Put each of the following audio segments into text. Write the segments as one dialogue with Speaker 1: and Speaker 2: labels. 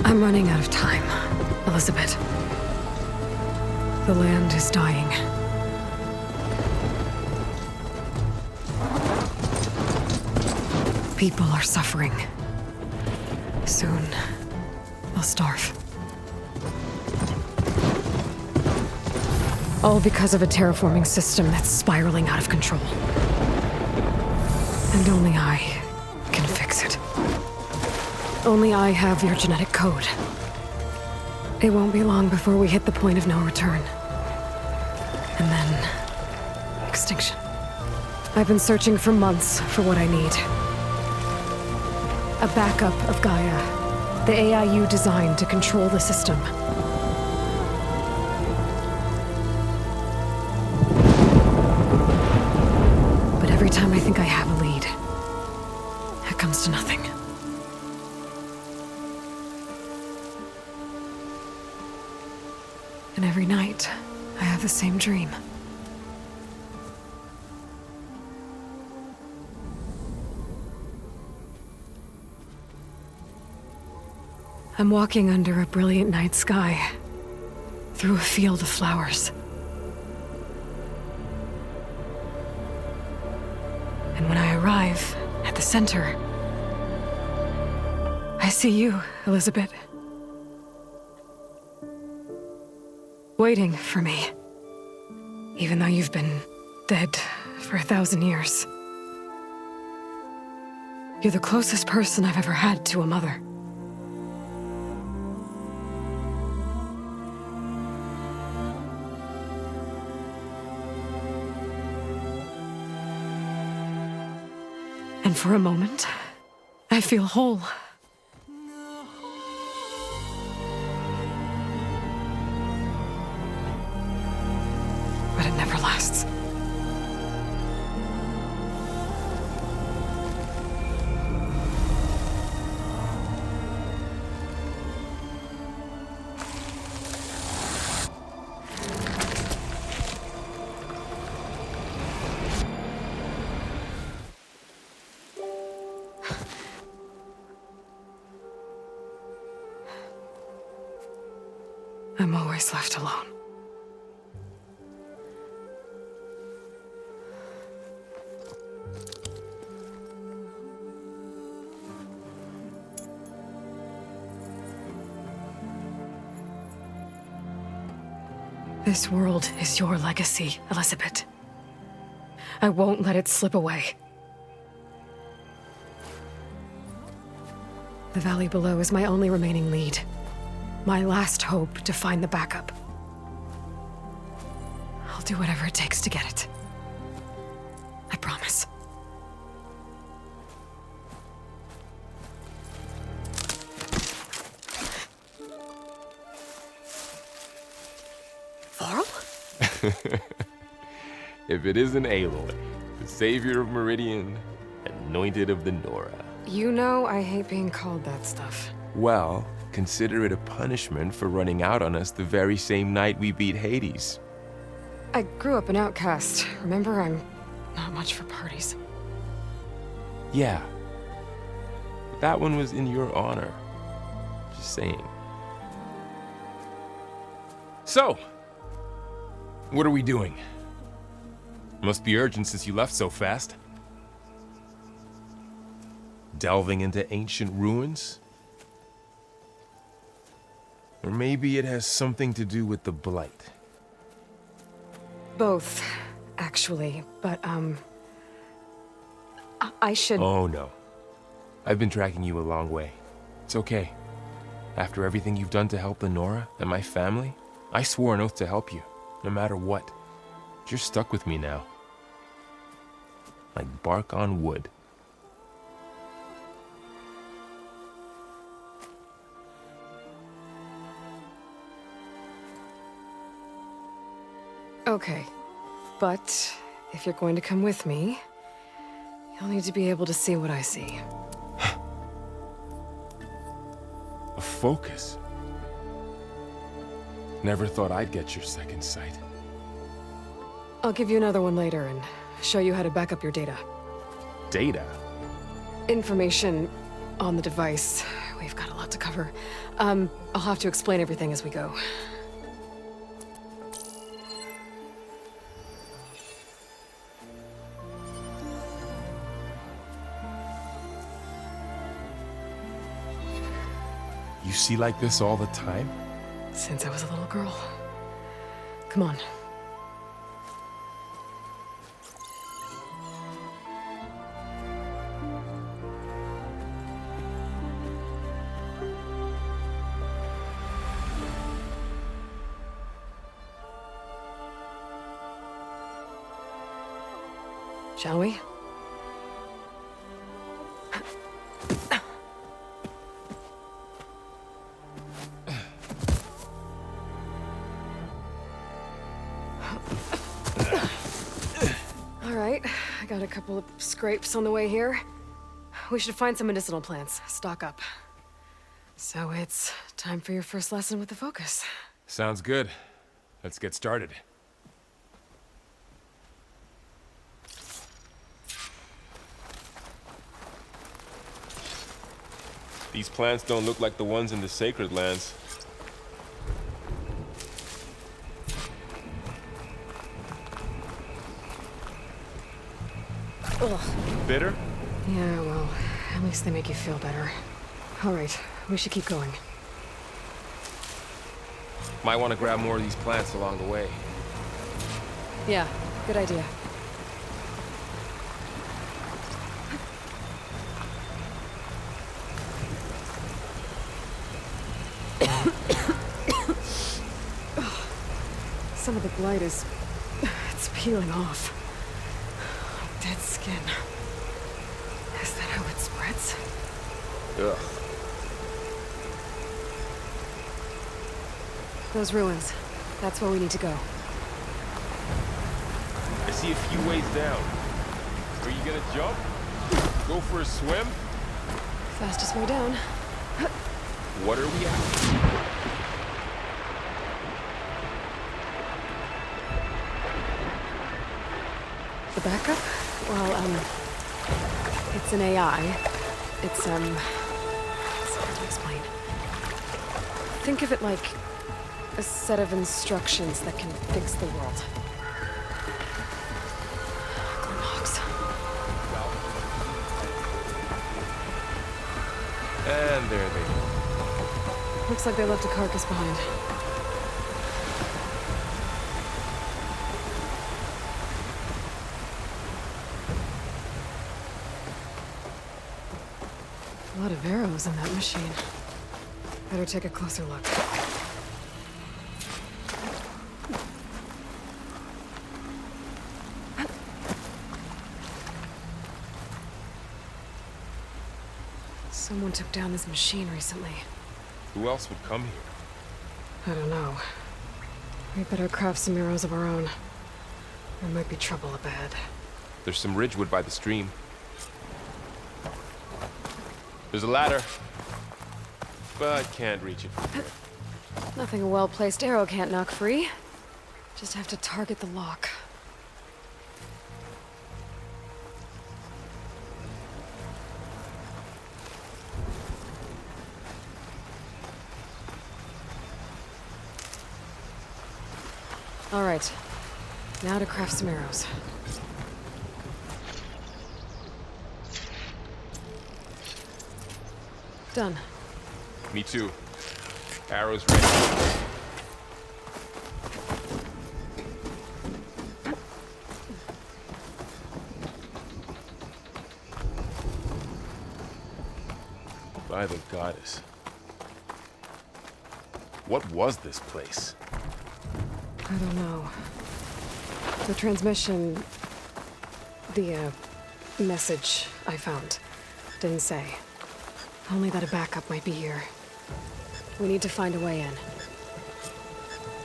Speaker 1: I'm running out of time, Elizabeth. The land is dying. People are suffering. Soon, they'll starve. All because of a terraforming system that's spiraling out of control. And only I can fix it. Only I have your genetic code. It won't be long before we hit the point of no return. And then... extinction. I've been searching for months for what I need. A backup of Gaia. The AI you designed to control the system. But every time I think I have a lead, it comes to nothing. And every night, I have the same dream. I'm walking under a brilliant night sky, through a field of flowers. And when I arrive at the center, I see you, Elizabeth. Waiting for me. Even though you've been dead for 1,000 years. You're the closest person I've ever had to a mother. And for a moment, I feel whole. But it never lasts. I'm always left alone. This world is your legacy, Elizabeth. I won't let it slip away. The valley below is my only remaining lead. My last hope to find the backup. I'll do whatever it takes to get it. I promise. Varl?
Speaker 2: If it isn't Aloy, the savior of Meridian, anointed of the Nora.
Speaker 1: You know I hate being called that stuff.
Speaker 2: Well, consider it a punishment for running out on us the very same night we beat Hades.
Speaker 1: I grew up an outcast. Remember, I'm not much for parties.
Speaker 2: Yeah. But that one was in your honor. Just saying. So, what are we doing? Must be urgent since you left so fast. Delving into ancient ruins? Or maybe it has something to do with the Blight.
Speaker 1: Both, actually, but, I should...
Speaker 2: Oh, no. I've been tracking you a long way. It's okay. After everything you've done to help the Nora and my family, I swore an oath to help you, no matter what. You're stuck with me now. Like bark on wood.
Speaker 1: Okay, but if you're going to come with me, you'll need to be able to see what I see.
Speaker 2: A focus? Never thought I'd get your second sight.
Speaker 1: I'll give you another one later and show you how to back up your data.
Speaker 2: Data?
Speaker 1: Information on the device we've got a lot to cover. I'll have to explain everything as we go.
Speaker 2: You see like this all the time?
Speaker 1: Since I was a little girl. Come on. Shall we? All right, I got a couple of scrapes on the way here. We should find some medicinal plants, stock up. So it's time for your first lesson with the Focus.
Speaker 2: Sounds good. Let's get started. These plants don't look like the ones in the Sacred Lands.
Speaker 1: Ugh.
Speaker 2: Bitter?
Speaker 1: Yeah, well, at least they make you feel better. All right, we should keep going.
Speaker 2: Might want to grab more of these plants along the way.
Speaker 1: Yeah, good idea. Some of the blight is... it's peeling off. Dead skin. Is that how it spreads?
Speaker 2: Ugh.
Speaker 1: Those ruins. That's where we need to go.
Speaker 2: I see a few ways down. Are you gonna jump? Go for a swim?
Speaker 1: Fastest way down.
Speaker 2: What are we at?
Speaker 1: The backup? Well, it's an AI. It's hard to explain. Think of it like a set of instructions that can fix the world. Glenhogs.
Speaker 2: And there they go.
Speaker 1: Looks like they left a carcass behind. A lot of arrows in that machine. Better take a closer look. Someone took down this machine recently.
Speaker 2: Who else would come here?
Speaker 1: I don't know. We better craft some arrows of our own. There might be trouble up ahead.
Speaker 2: There's some ridgewood by the stream. There's a ladder, but can't reach it.
Speaker 1: Nothing a well-placed arrow can't knock free. Just have to target the lock. All right, now to craft some arrows. Done.
Speaker 2: Me too. Arrows ready. By the goddess. What was this place?
Speaker 1: I don't know. The transmission... the, message I found didn't say. Only that a backup might be here. We need to find a way in.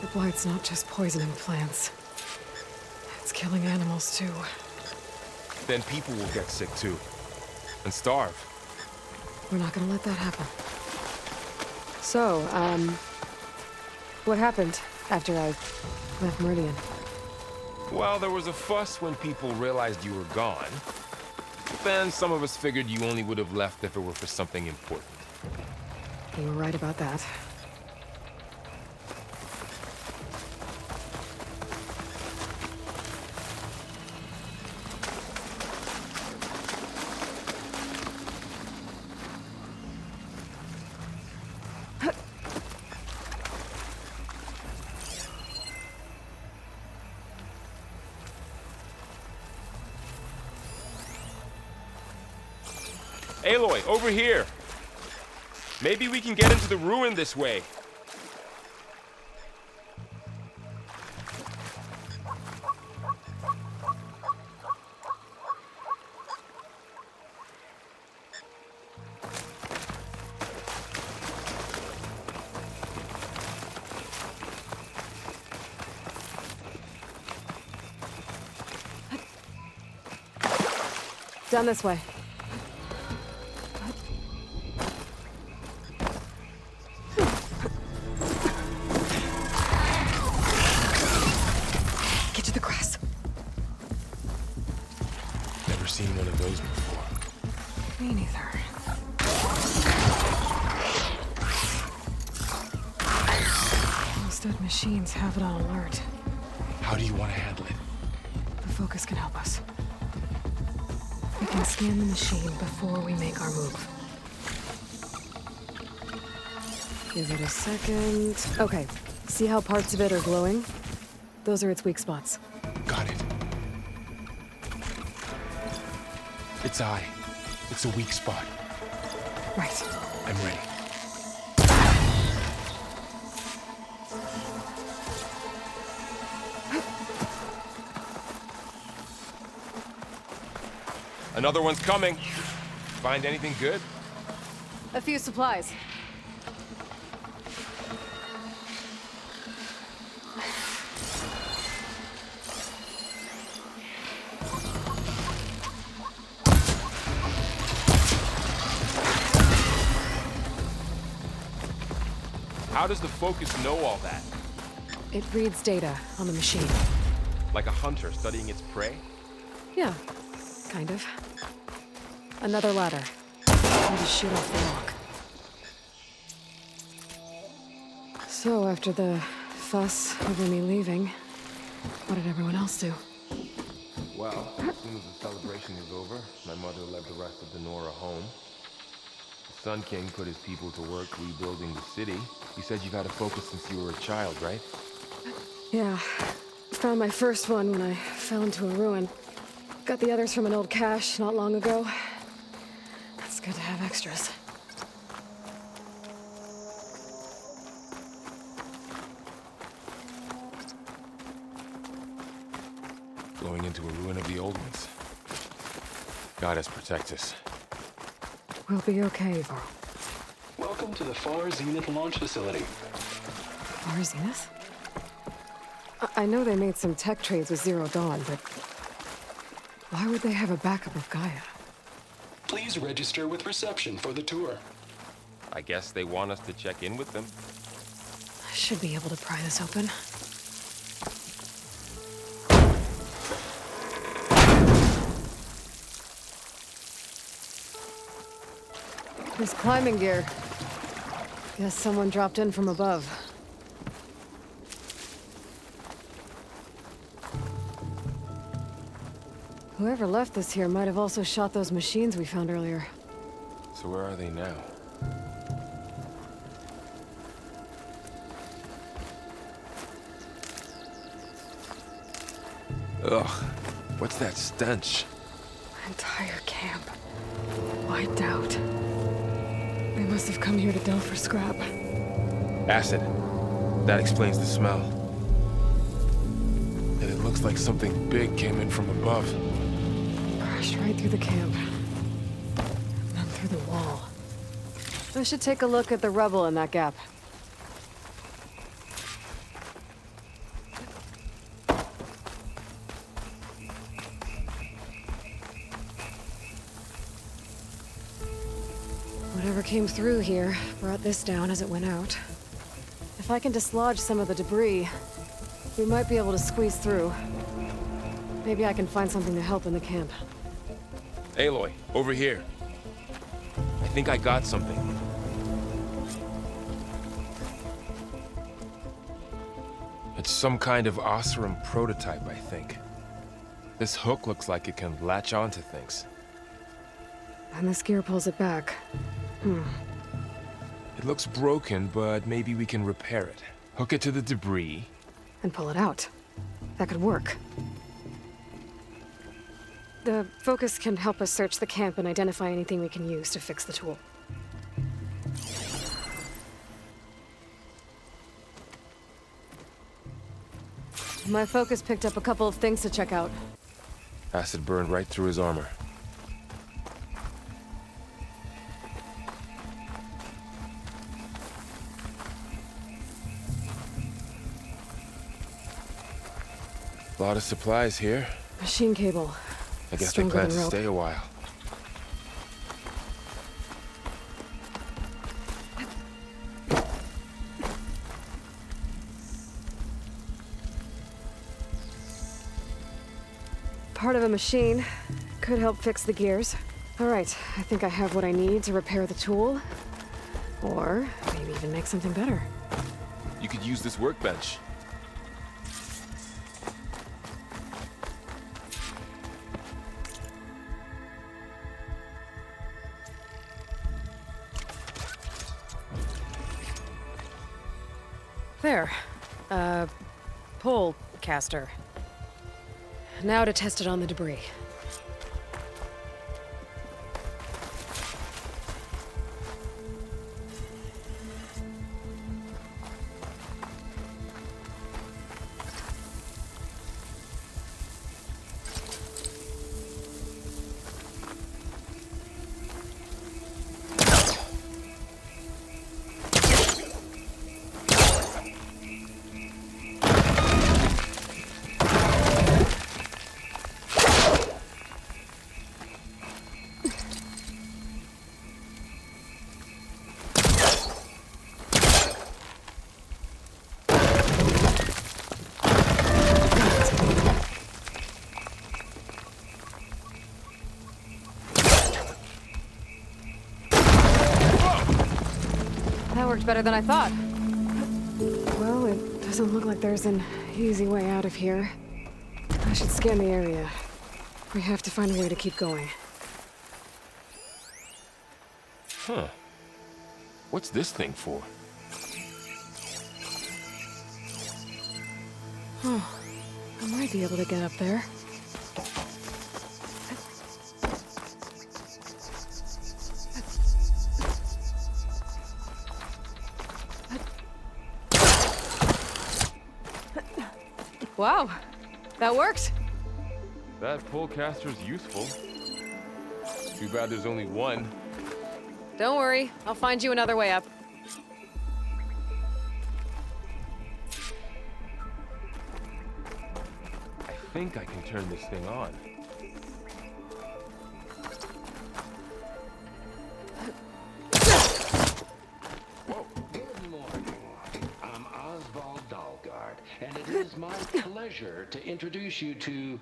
Speaker 1: The blight's not just poisoning plants. It's killing animals, too.
Speaker 2: Then people will get sick too. And starve.
Speaker 1: We're not gonna let that happen. So, what happened after I left Meridian?
Speaker 2: Well, there was a fuss when people realized you were gone. Then some of us figured you only would have left if it were for something important.
Speaker 1: You were right about that.
Speaker 2: Aloy, over here! Maybe we can get into the ruin this way.
Speaker 1: Down this way. Get to the grass.
Speaker 2: Never seen one of those before.
Speaker 1: Me neither. Those dead machines have it on alert.
Speaker 2: How do you want to handle it?
Speaker 1: The focus can help us. We can scan the machine before we make our move. Give it a second. Okay, see how parts of it are glowing? Those are its weak spots.
Speaker 2: Got it. Its eye. It's a weak spot.
Speaker 1: Right.
Speaker 2: I'm ready. Another one's coming. Find anything good?
Speaker 1: A few supplies.
Speaker 2: How does the focus know all that?
Speaker 1: It reads data on the machine.
Speaker 2: Like a hunter studying its prey?
Speaker 1: Yeah, kind of. Another ladder. Need to shoot off the lock. So, after the fuss over me leaving, what did everyone else do?
Speaker 2: Well, as soon as the celebration was over, my mother led the rest of the Nora home. The Sun King put his people to work rebuilding the city. You said you've had a focus since you were a child, right?
Speaker 1: Yeah. Found my first one when I fell into a ruin. Got the others from an old cache not long ago. It's good to have extras.
Speaker 2: Going into a ruin of the old ones. God has protect us.
Speaker 1: We'll be okay, Varl.
Speaker 3: Welcome to the Far Zenith launch facility.
Speaker 1: Far Zenith? I know they made some tech trades with Zero Dawn, but why would they have a backup of Gaia?
Speaker 3: Please register with reception for the tour.
Speaker 2: I guess they want us to check in with them.
Speaker 1: I should be able to pry this open. There's climbing gear. Guess someone dropped in from above. Whoever left this here might have also shot those machines we found earlier.
Speaker 2: So where are they now? Ugh, what's that stench?
Speaker 1: Entire camp. Wiped out. They must have come here to delve for scrap.
Speaker 2: Acid. That explains the smell. And it looks like something big came in from above.
Speaker 1: Crashed right through the camp. And then through the wall. I should take a look at the rubble in that gap. Whatever came through here brought this down as it went out. If I can dislodge some of the debris, we might be able to squeeze through. Maybe I can find something to help in the camp.
Speaker 2: Aloy, over here. I think I got something. It's some kind of Osram prototype, I think. This hook looks like it can latch onto things.
Speaker 1: And this gear pulls it back.
Speaker 2: It looks broken, but maybe we can repair it. Hook it to the debris.
Speaker 1: And pull it out. That could work. The focus can help us search the camp and identify anything we can use to fix the tool. My focus picked up a couple of things to check out.
Speaker 2: Acid burned right through his armor. A lot of supplies here.
Speaker 1: Machine cable.
Speaker 2: I guess they
Speaker 1: Stronger
Speaker 2: plan
Speaker 1: than
Speaker 2: to
Speaker 1: rope.
Speaker 2: stay a while.
Speaker 1: Part of a machine. Could help fix the gears. Alright, I think I have what I need to repair the tool. Or maybe even make something better.
Speaker 2: You could use this workbench.
Speaker 1: There. Pole caster. Now to test it on the debris. That worked better than I thought. Well, it doesn't look like there's an easy way out of here. I should scan the area. We have to find a way to keep going.
Speaker 2: Huh. What's this thing for?
Speaker 1: Oh, I might be able to get up there. Wow, that works.
Speaker 2: That pullcaster's useful. Too bad there's only one.
Speaker 1: Don't worry, I'll find you another way up.
Speaker 2: I think I can turn this thing on.
Speaker 4: Good morning. I'm Oswald Dalgard, and it is my pleasure to introduce you to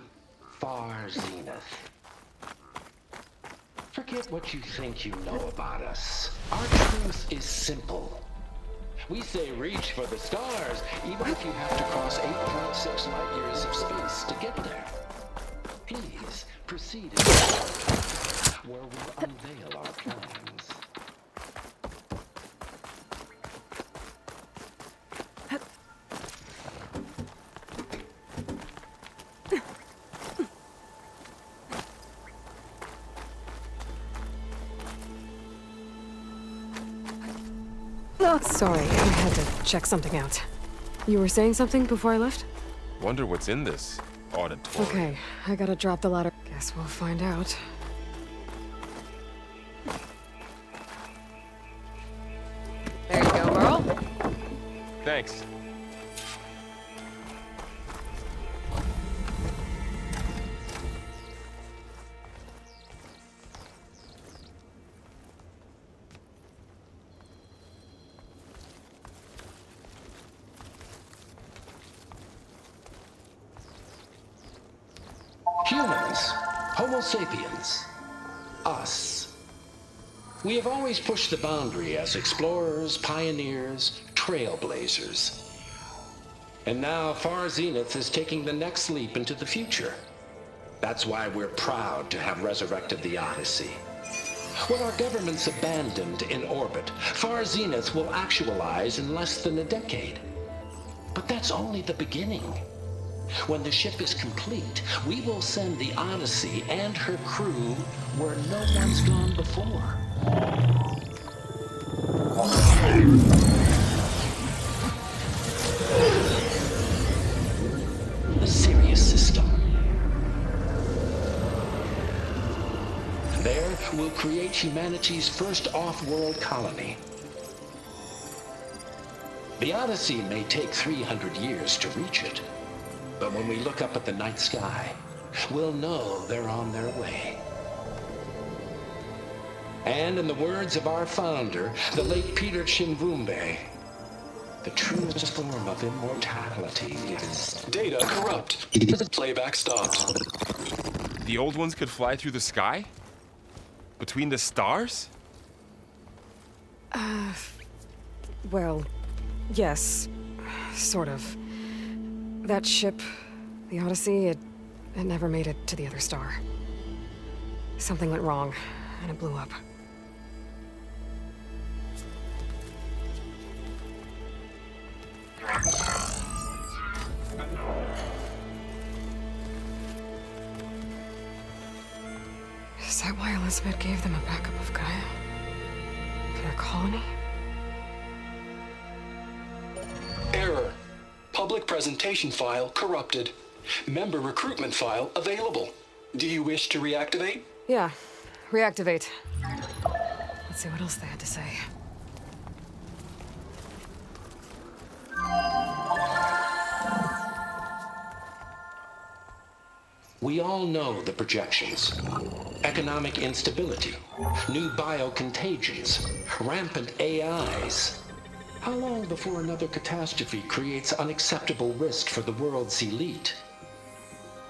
Speaker 4: Far Zenith. Forget what you think you know about us. Our truth is simple. We say reach for the stars, even if you have to cross 8.6 light years of space to get there. Please proceed where we'll unveil our plans.
Speaker 1: Oh, sorry, I had to check something out. You were saying something before I left?
Speaker 2: Wonder what's in this auditorium.
Speaker 1: Okay, I gotta drop the ladder. Guess we'll find out. There you go, Varl.
Speaker 2: Thanks.
Speaker 4: Humans, Homo sapiens, us. We have always pushed the boundary as explorers, pioneers, trailblazers. And now Far Zenith is taking the next leap into the future. That's why we're proud to have resurrected the Odyssey. What our governments abandoned in orbit, Far Zenith will actualize in less than a decade. But that's only the beginning. When the ship is complete, we will send the Odyssey and her crew where no one's gone before. The Sirius system. There, we'll create humanity's first off-world colony. The Odyssey may take 300 years to reach it, but when we look up at the night sky, we'll know they're on their way. And in the words of our founder, the late Peter Chimvumbe, the truest form of immortality is...
Speaker 3: Data corrupt. Playback stopped.
Speaker 2: The old ones could fly through the sky? Between the stars?
Speaker 1: Well, yes. Sort of. That ship, the Odyssey, it never made it to the other star. Something went wrong, and it blew up. Is that why Elizabeth gave them a backup of Gaia? For their colony?
Speaker 3: Error. Public presentation file corrupted. Member recruitment file available. Do you wish to reactivate?
Speaker 1: Yeah, reactivate. Let's see what else they had to say.
Speaker 4: We all know the projections. Economic instability, new biocontagions, rampant AIs. How long before another catastrophe creates unacceptable risk for the world's elite?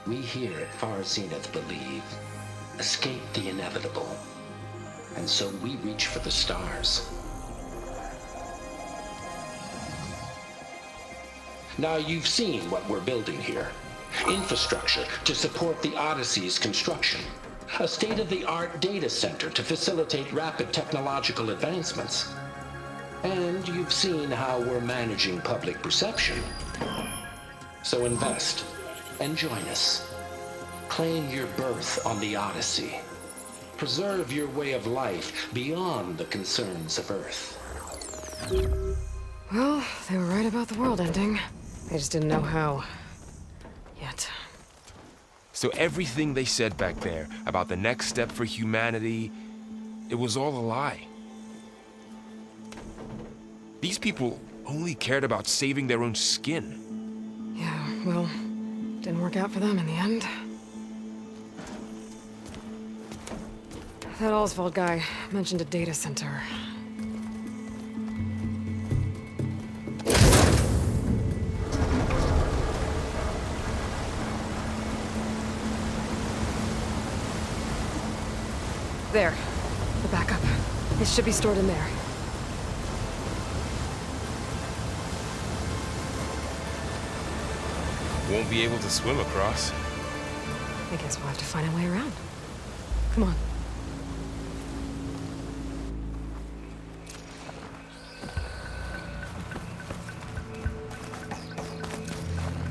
Speaker 4: We here at Far Zenith believe, escape the inevitable. And so we reach for the stars. Now you've seen what we're building here. Infrastructure to support the Odyssey's construction. A state-of-the-art data center to facilitate rapid technological advancements. And you've seen how we're managing public perception. So invest and join us. Claim your berth on the Odyssey. Preserve your way of life beyond the concerns of Earth.
Speaker 1: Well, they were right about the world ending. They just didn't know how. Yet.
Speaker 2: So everything they said back there about the next step for humanity, it was all a lie. These people only cared about saving their own skin.
Speaker 1: Yeah, well, didn't work out for them in the end. That Oswald guy mentioned a data center. There. The backup. It should be stored in there.
Speaker 2: Won't be able to swim across.
Speaker 1: I guess we'll have to find a way around. Come on.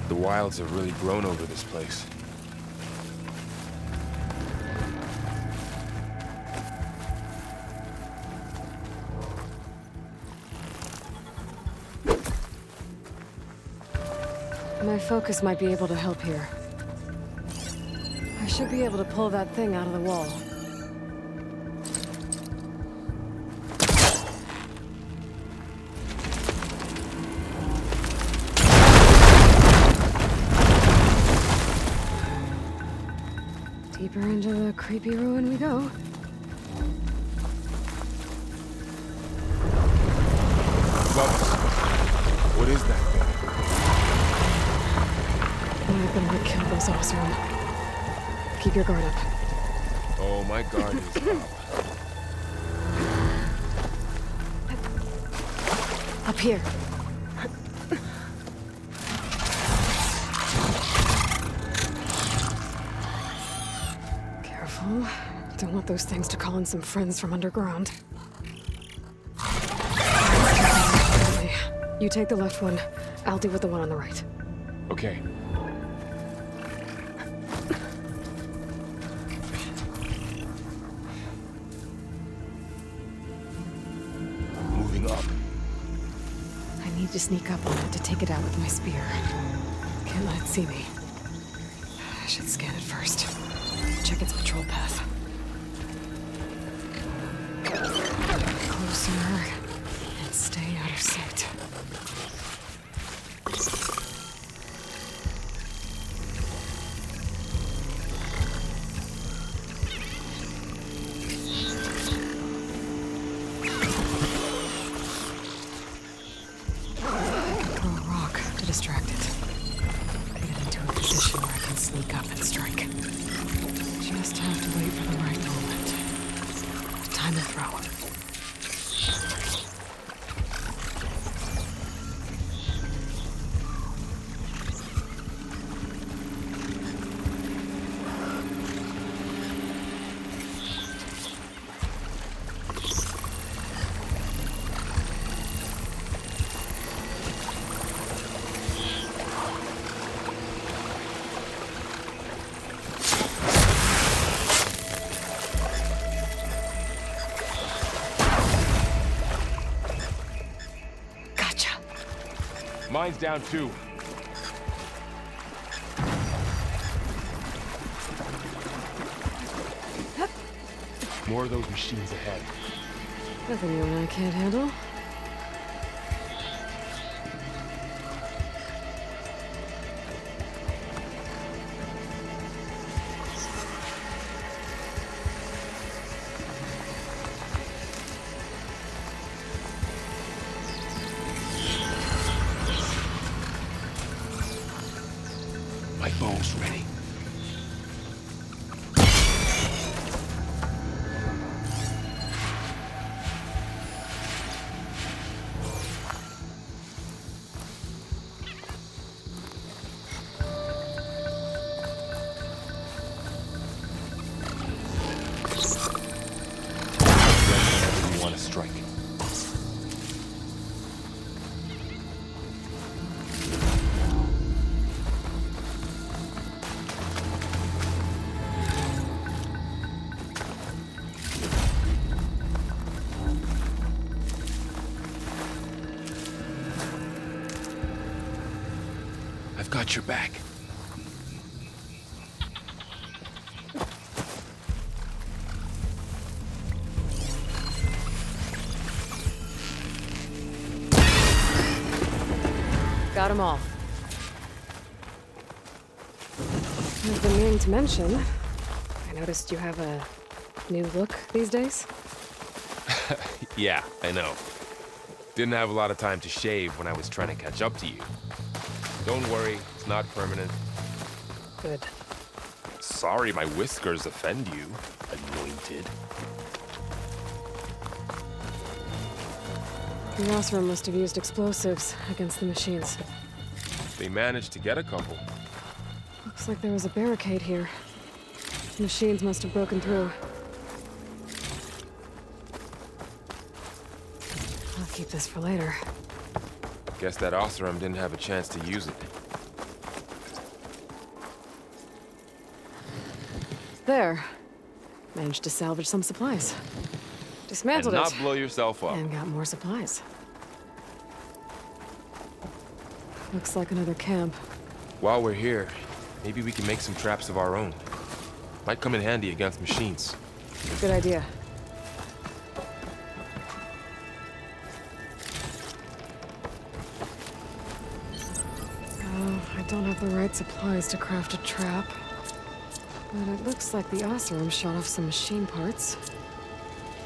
Speaker 2: The wilds have really grown over this place.
Speaker 1: My focus might be able to help here. I should be able to pull that thing out of the wall. Deeper into the creepy ruin we go.
Speaker 2: Bubbles. What is that thing?
Speaker 1: Might have been what killed those Osram. Keep your guard up.
Speaker 2: Oh, my guard is up.
Speaker 1: Up here. those things to call in some friends from underground. You take the left one. I'll deal with the one on the right.
Speaker 2: Okay. Moving up.
Speaker 1: I need to sneak up on it to take it out with my spear. Can't let it see me. I should scan it first. Check its patrol path. Closer. And stay out of sight. Throw a rock to distract it. Get it into a position where I can sneak up and strike. Just have to wait for the right moment. Time to throw.
Speaker 2: Mine's down too. More of those machines ahead.
Speaker 1: Nothing you and I can't handle.
Speaker 2: My bow's ready. Whenever you want to strike. I've got your back.
Speaker 1: Got them all. I've been meaning to mention, I noticed you have a new look these days.
Speaker 2: Yeah, I know. Didn't have a lot of time to shave when I was trying to catch up to you. Don't worry, it's not permanent.
Speaker 1: Good.
Speaker 2: Sorry my whiskers offend you, anointed.
Speaker 1: The Osram must have used explosives against the machines.
Speaker 2: They managed to get a couple.
Speaker 1: Looks like there was a barricade here. The machines must have broken through. I'll keep this for later.
Speaker 2: Guess that Osram didn't have a chance to use it.
Speaker 1: There. Managed to salvage some supplies. Dismantled
Speaker 2: And
Speaker 1: it.
Speaker 2: not blow yourself up.
Speaker 1: And got more supplies. Looks like another camp.
Speaker 2: While we're here, maybe we can make some traps of our own. Might come in handy against machines.
Speaker 1: Good idea. Oh, I don't have the right supplies to craft a trap. But it looks like the Osram shot off some machine parts.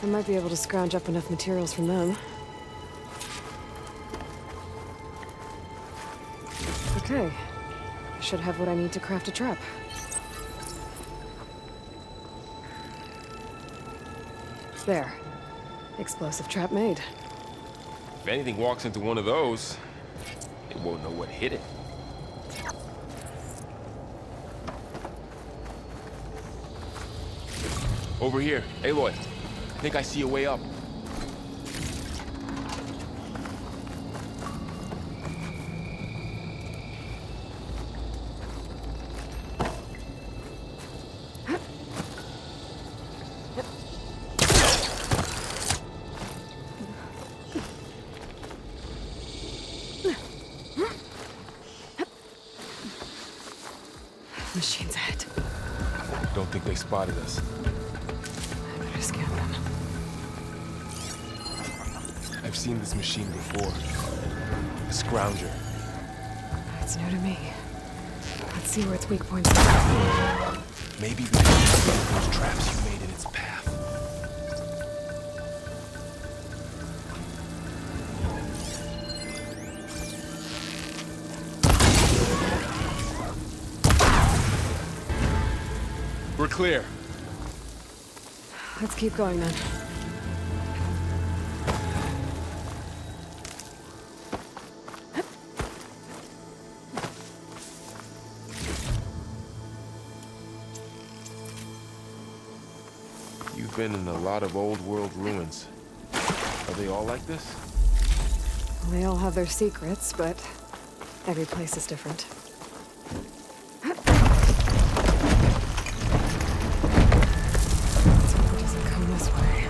Speaker 1: I might be able to scrounge up enough materials from them. Okay. I should have what I need to craft a trap. There. Explosive trap made.
Speaker 2: If anything walks into one of those, it won't know what hit it. Over here. Aloy, I think I see a way up.
Speaker 1: Machines ahead.
Speaker 2: Don't think they spotted us.
Speaker 1: I better scan them.
Speaker 2: I've seen this machine before. A scrounger.
Speaker 1: It's new to me. Let's see where its weak points are.
Speaker 2: Maybe we can use those traps you made in its path. We're clear.
Speaker 1: Let's keep going then.
Speaker 2: You've been in a lot of old world ruins. Are they all like this?
Speaker 1: They all have their secrets, but every place is different. It doesn't come this way.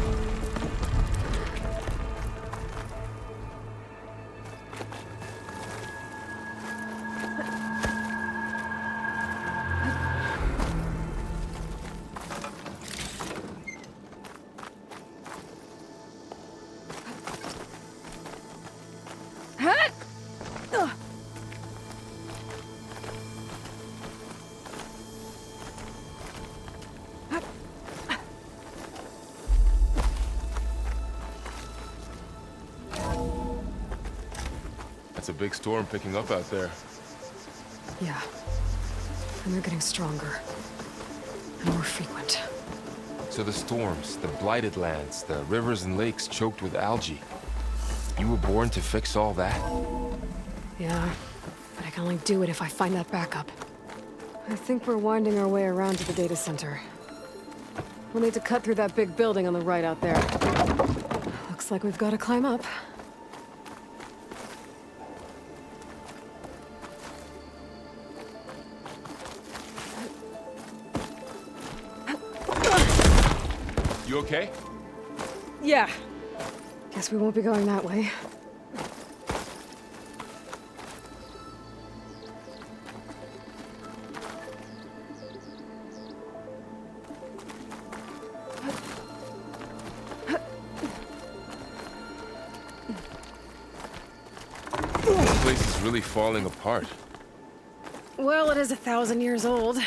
Speaker 2: It's a big storm picking up out there.
Speaker 1: Yeah. And they're getting stronger. And more frequent.
Speaker 2: So the storms, the blighted lands, the rivers and lakes choked with algae. You were born to fix all that?
Speaker 1: Yeah. But I can only do it if I find that backup. I think we're winding our way around to the data center. We'll need to cut through that big building on the right out there. Looks like we've got to climb up.
Speaker 2: You okay?
Speaker 1: Yeah. Guess we won't be going that way.
Speaker 2: This place is really falling apart.
Speaker 1: Well, it is 1,000 years old.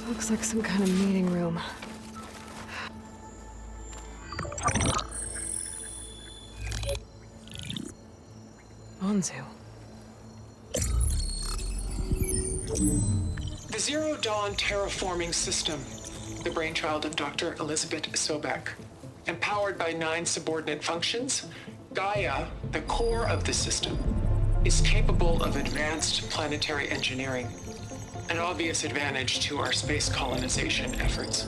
Speaker 1: Looks like some kind of meeting room. Onzu.
Speaker 5: The Zero Dawn terraforming system, the brainchild of Dr. Elizabeth Sobek. Empowered by 9 subordinate functions, Gaia, the core of the system, is capable of advanced planetary engineering, an obvious advantage to our space colonization efforts.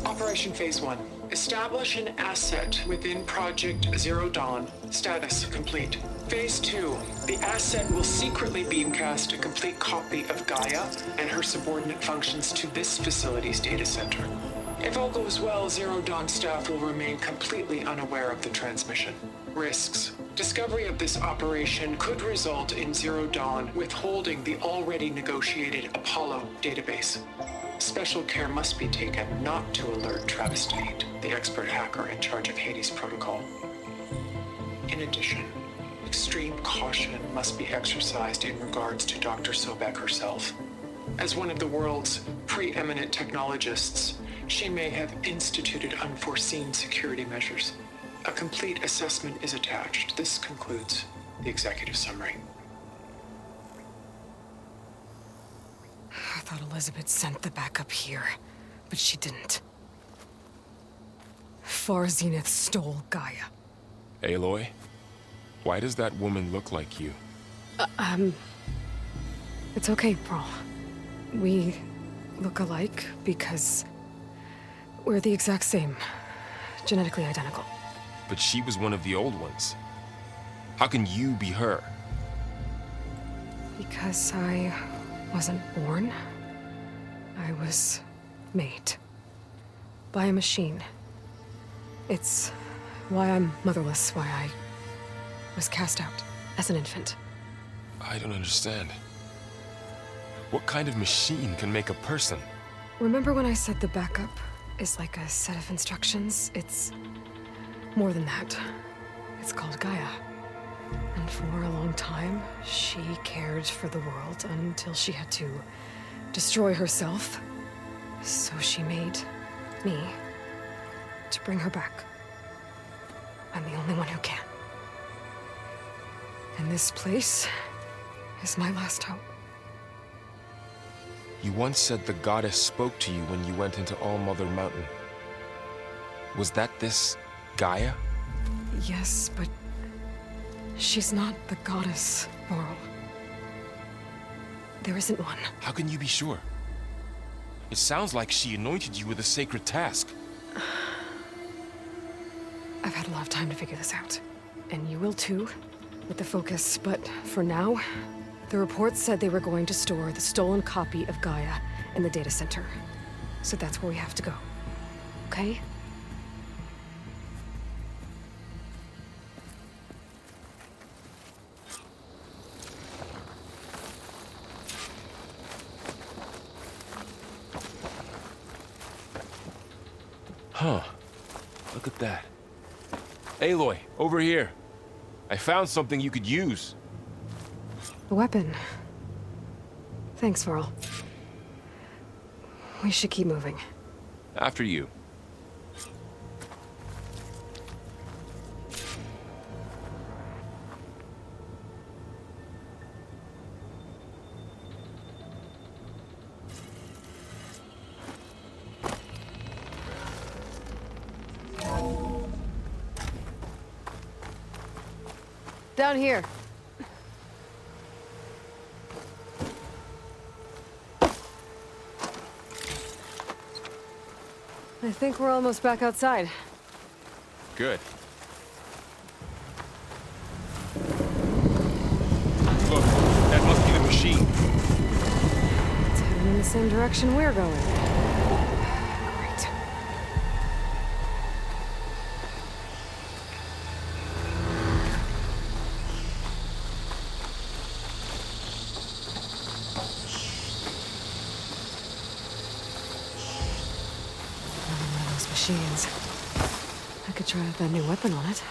Speaker 5: Operation Phase 1. Establish an asset within Project Zero Dawn. Status complete. Phase 2. The asset will secretly beamcast a complete copy of Gaia and her subordinate functions to this facility's data center. If all goes well, Zero Dawn staff will remain completely unaware of the transmission. Risks. Discovery of this operation could result in Zero Dawn withholding the already negotiated Apollo database. Special care must be taken not to alert Travis Tate, the expert hacker in charge of Hades Protocol. In addition, extreme caution must be exercised in regards to Dr. Sobek herself. As one of the world's preeminent technologists, she may have instituted unforeseen security measures. A complete assessment is attached. This concludes the executive summary.
Speaker 1: I thought Elizabeth sent the backup here, but she didn't. Far Zenith stole Gaia.
Speaker 2: Aloy? Why does that woman look like you?
Speaker 1: It's okay, Varl. We look alike because we're the exact same. Genetically identical.
Speaker 2: But she was one of the old ones. How can you be her?
Speaker 1: Because I wasn't born. I was made. By a machine. It's why I'm motherless, why I was cast out as an infant.
Speaker 2: I don't understand. What kind of machine can make a person?
Speaker 1: Remember when I said the backup is like a set of instructions? It's more than that. It's called Gaia. And for a long time, she cared for the world until she had to destroy herself. So she made me to bring her back. I'm the only one who can. And this place is my last hope.
Speaker 2: You once said the goddess spoke to you when you went into All-Mother Mountain. Was that this Gaia?
Speaker 1: Yes, but she's not the goddess, Varl. There isn't one.
Speaker 2: How can you be sure? It sounds like she anointed you with a sacred task.
Speaker 1: I've had a lot of time to figure this out. And you will too, with the focus. But for now, the report said they were going to store the stolen copy of Gaia in the data center. So that's where we have to go. Okay?
Speaker 2: Huh. Look at that. Aloy, over here. I found something you could use.
Speaker 1: A weapon. Thanks, Varl. We should keep moving.
Speaker 2: After you.
Speaker 1: Down here. I think we're almost back outside.
Speaker 2: Good. Look, that must be the machine.
Speaker 1: It's heading in the same direction we're going. Great. One of those machines. I could try out that new weapon on it.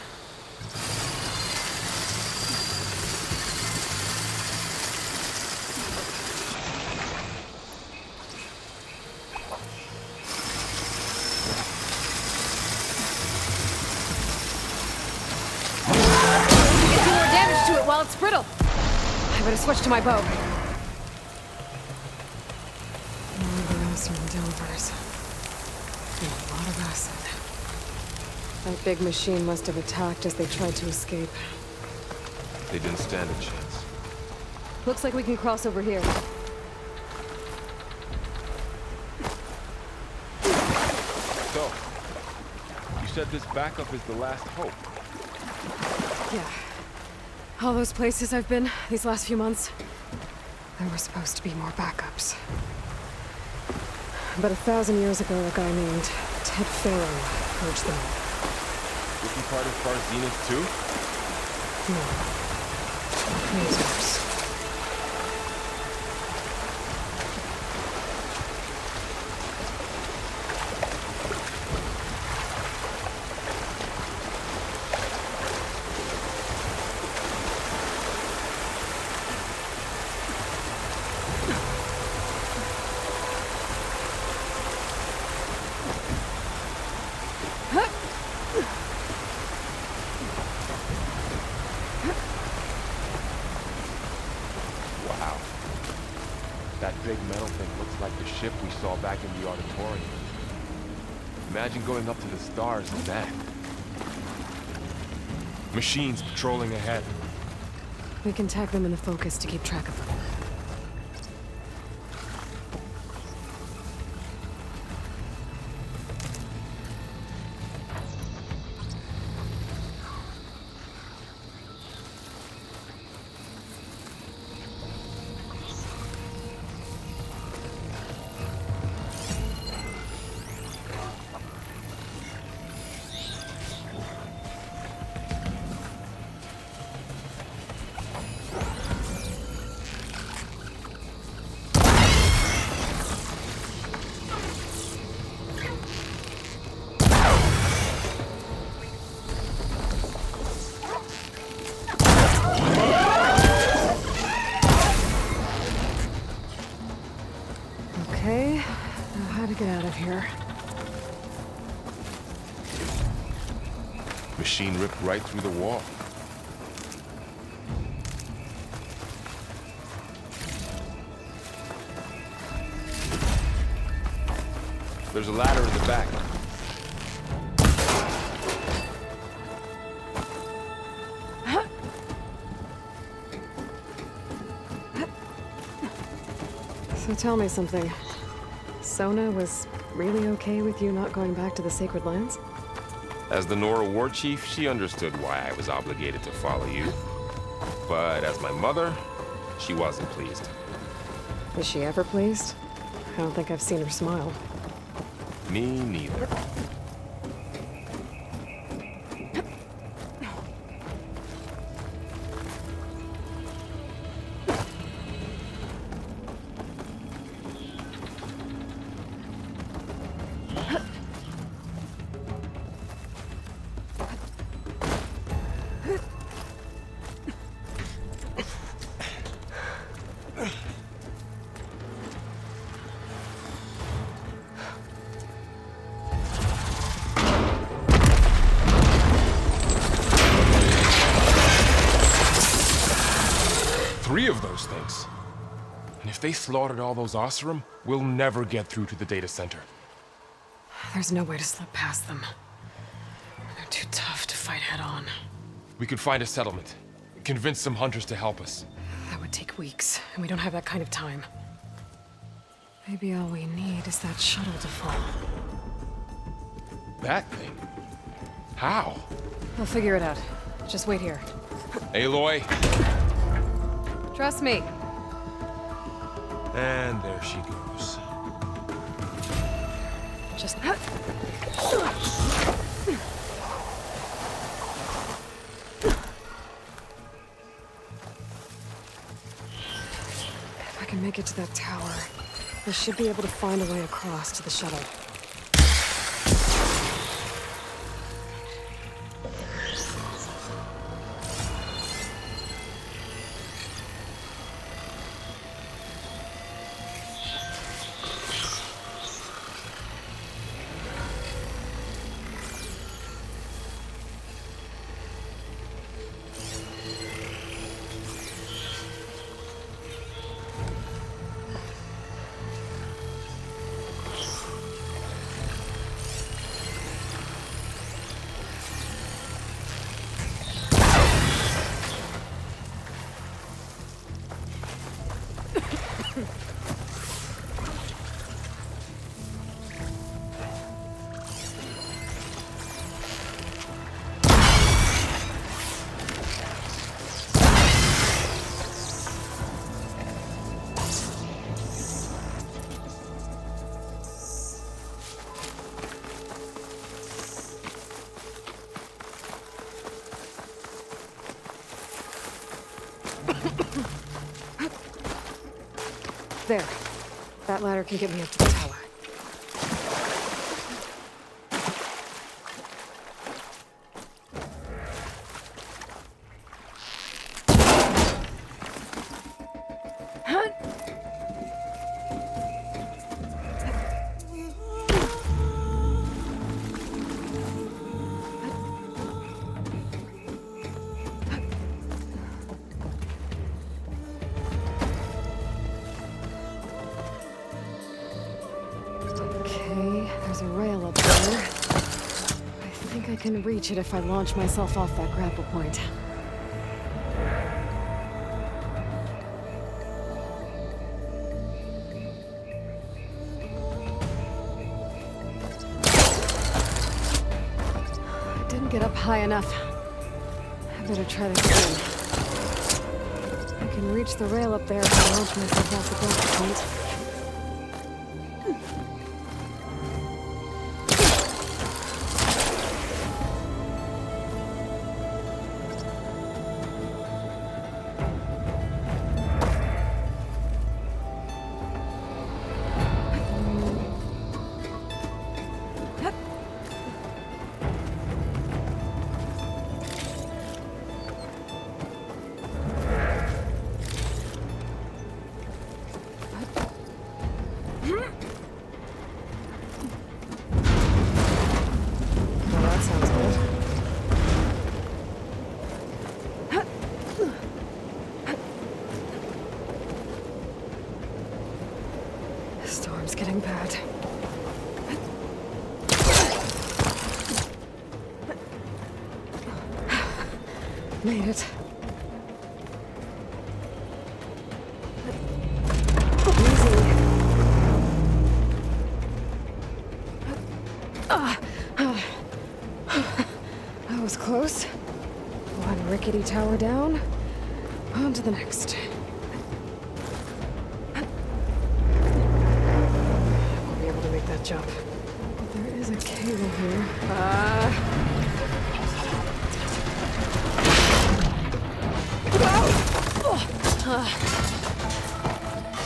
Speaker 1: Do more damage to it while it's brittle. I better switch to my bow. More Gross and Delvers. And a lot of acid. That big machine must have attacked as they tried to escape.
Speaker 2: They didn't stand a chance.
Speaker 1: Looks like we can cross over here.
Speaker 2: So, you said this backup is the last hope.
Speaker 1: Yeah. All those places I've been these last few months, there were supposed to be more backups. But 1,000 years ago, a guy named Ted Farrow purged them all.
Speaker 2: Was he part of Far Zenith too?
Speaker 1: No. He was worse.
Speaker 2: Wow. That big metal thing looks like the ship we saw back in the auditorium. Imagine going up to the stars in that. Machines patrolling ahead.
Speaker 1: We can tag them in the focus to keep track of them. how to get out of here.
Speaker 2: Machine ripped right through the wall. There's a ladder in the back.
Speaker 1: So tell me something. Sona was really okay with you not going back to the Sacred Lands?
Speaker 2: As the Nora war chief, she understood why I was obligated to follow you. But as my mother, she wasn't pleased.
Speaker 1: Is she ever pleased? I don't think I've seen her smile.
Speaker 2: Me neither. Three of those things. And if they slaughtered all those Oseram, we'll never get through to the data center.
Speaker 1: There's no way to slip past them. They're too tough to fight head-on.
Speaker 2: We could find a settlement. Convince some hunters to help us.
Speaker 1: That would take weeks, and we don't have that kind of time. Maybe all we need is that shuttle to fall.
Speaker 2: That thing? How?
Speaker 1: I'll figure it out. Just wait here.
Speaker 2: Aloy.
Speaker 1: Trust me.
Speaker 2: And there she goes.
Speaker 1: Just... If I can make it to that tower, I should be able to find a way across to the shuttle. There. That ladder can get me up to the tower. There's a rail up there. I think I can reach it if I launch myself off that grapple point. I didn't get up high enough. I better try this again. I can reach the rail up there if I launch myself off the grapple point. Made it. That was close. One rickety tower down. On to the next. I won't be able to make that jump. But there is a cable here.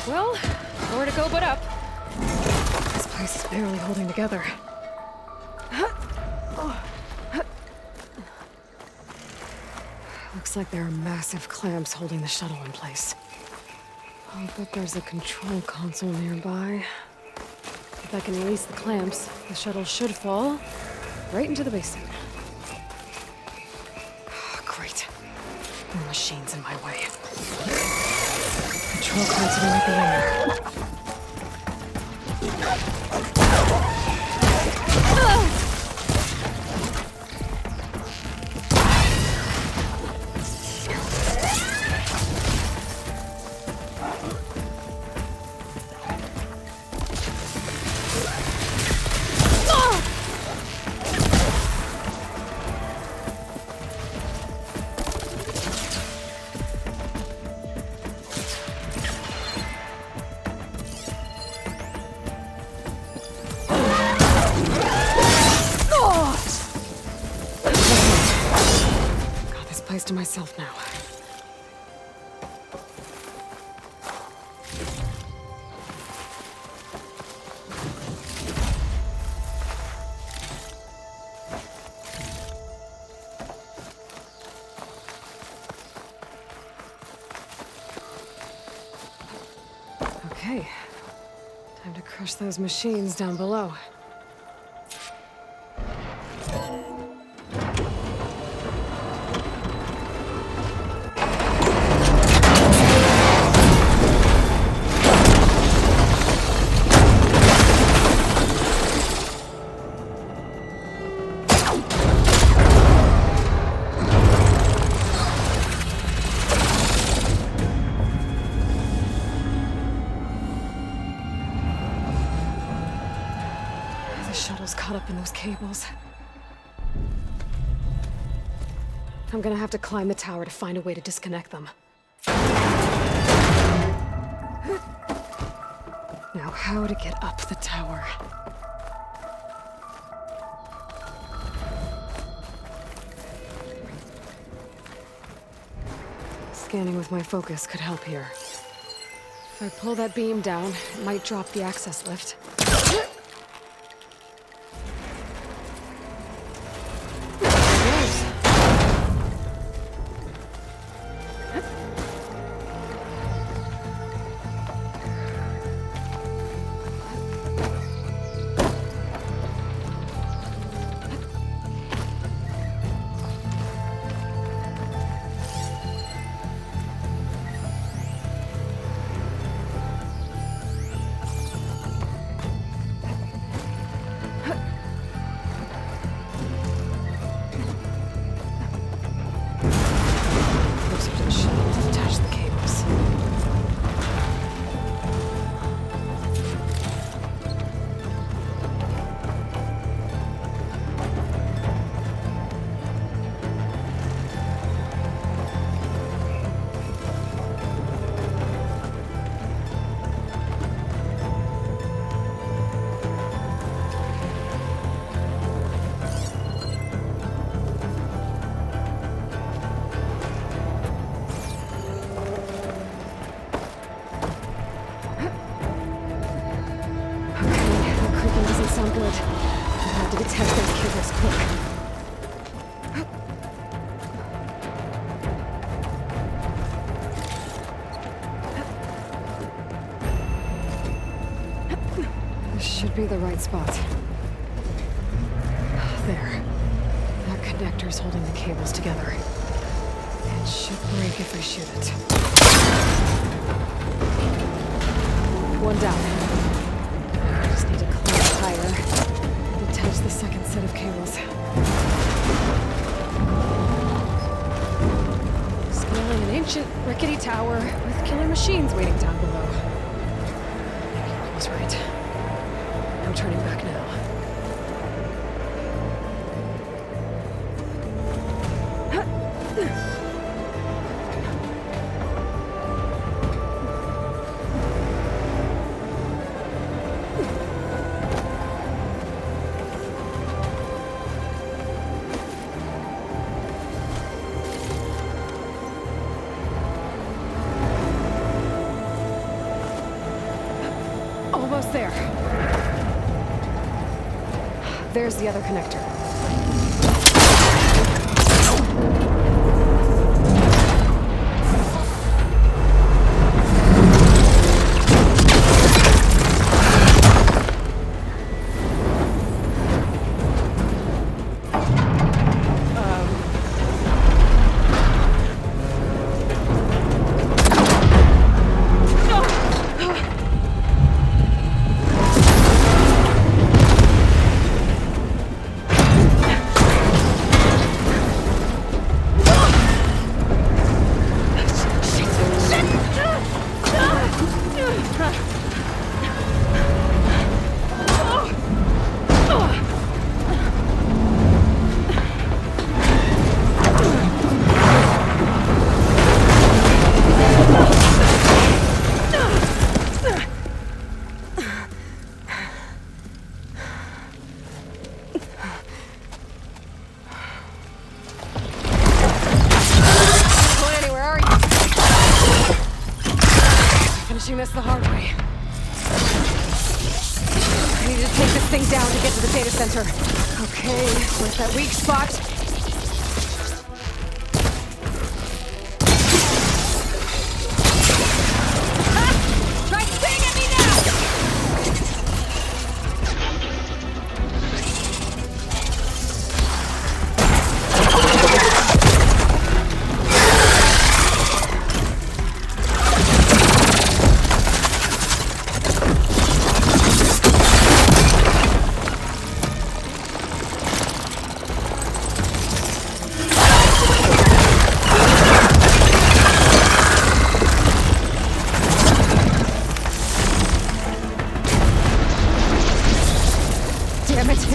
Speaker 1: Well, nowhere to go but up. This place is barely holding together. Looks like there are massive clamps holding the shuttle in place. I bet there's a control console nearby. If I can release the clamps, the shuttle should fall right into the basin. Great. More machines in my way. Control console might be in there. To myself now. Okay. Time to crush those machines down below. Caught up in those cables. I'm gonna have to climb the tower to find a way to disconnect them. Now, how to get up the tower? Scanning with my focus could help here. If I pull that beam down, it might drop the access lift. Should be the right spot. There. That connector's holding the cables together. It should break if I shoot it. One down. I just need to climb higher and attach the second set of cables. ancient, rickety tower with killer machines waiting down below. I was right. No turning back now. Almost there. There's the other connector. Finishing this the hard way. I need to take this thing down to get to the data center. Okay, where's that weak spot? Ah! Try staying at me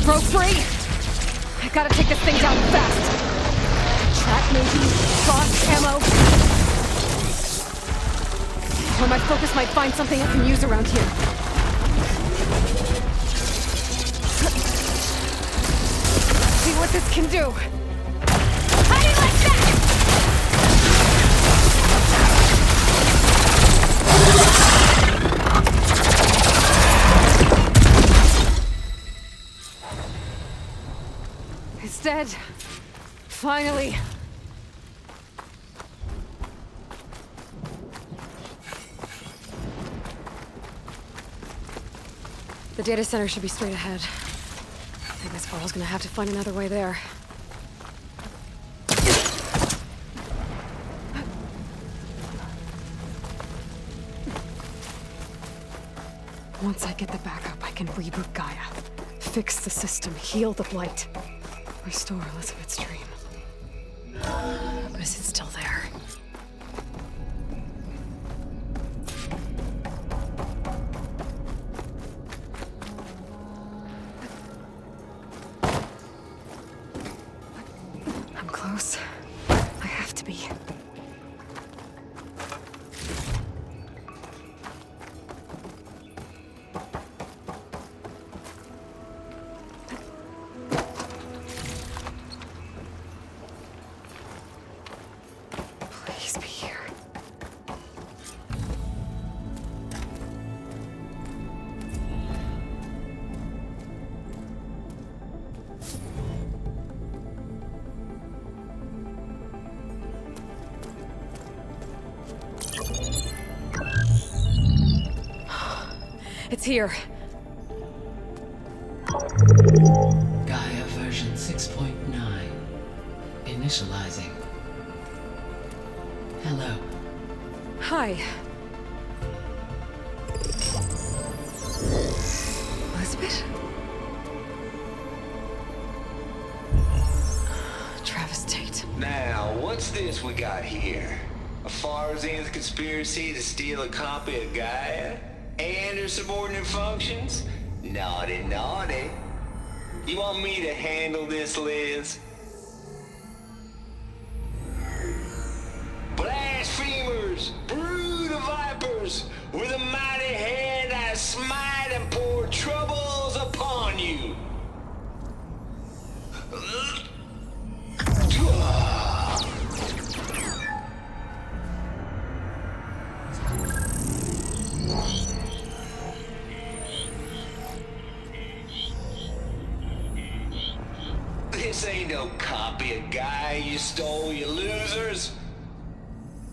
Speaker 1: broke free! I gotta take this thing down fast! Trap maybe? Frost ammo? Or my focus might find something I can use around here. Let's see what this can do! How do you like that? It's dead. Finally. The data center should be straight ahead. I think this Varl's gonna have to find another way there. Once I get the backup, I can reboot Gaia. Fix the system, heal the blight. Restore Elizabeth's dream. But is it still there? I'm close. I have to be. Please be here. It's here.
Speaker 6: Gaia version 6.9. Initializing. Hello.
Speaker 1: Hi. Elizabeth? Travis Tate.
Speaker 7: Now, what's this we got here? A Far Zenith conspiracy to steal a copy of Gaia and her subordinate functions? Naughty, naughty. You want me to handle this, Liz? Blasphemers, brood of vipers, with a mighty hand I smite and pour troubles upon you. This ain't no copy of Gaia you stole, you losers.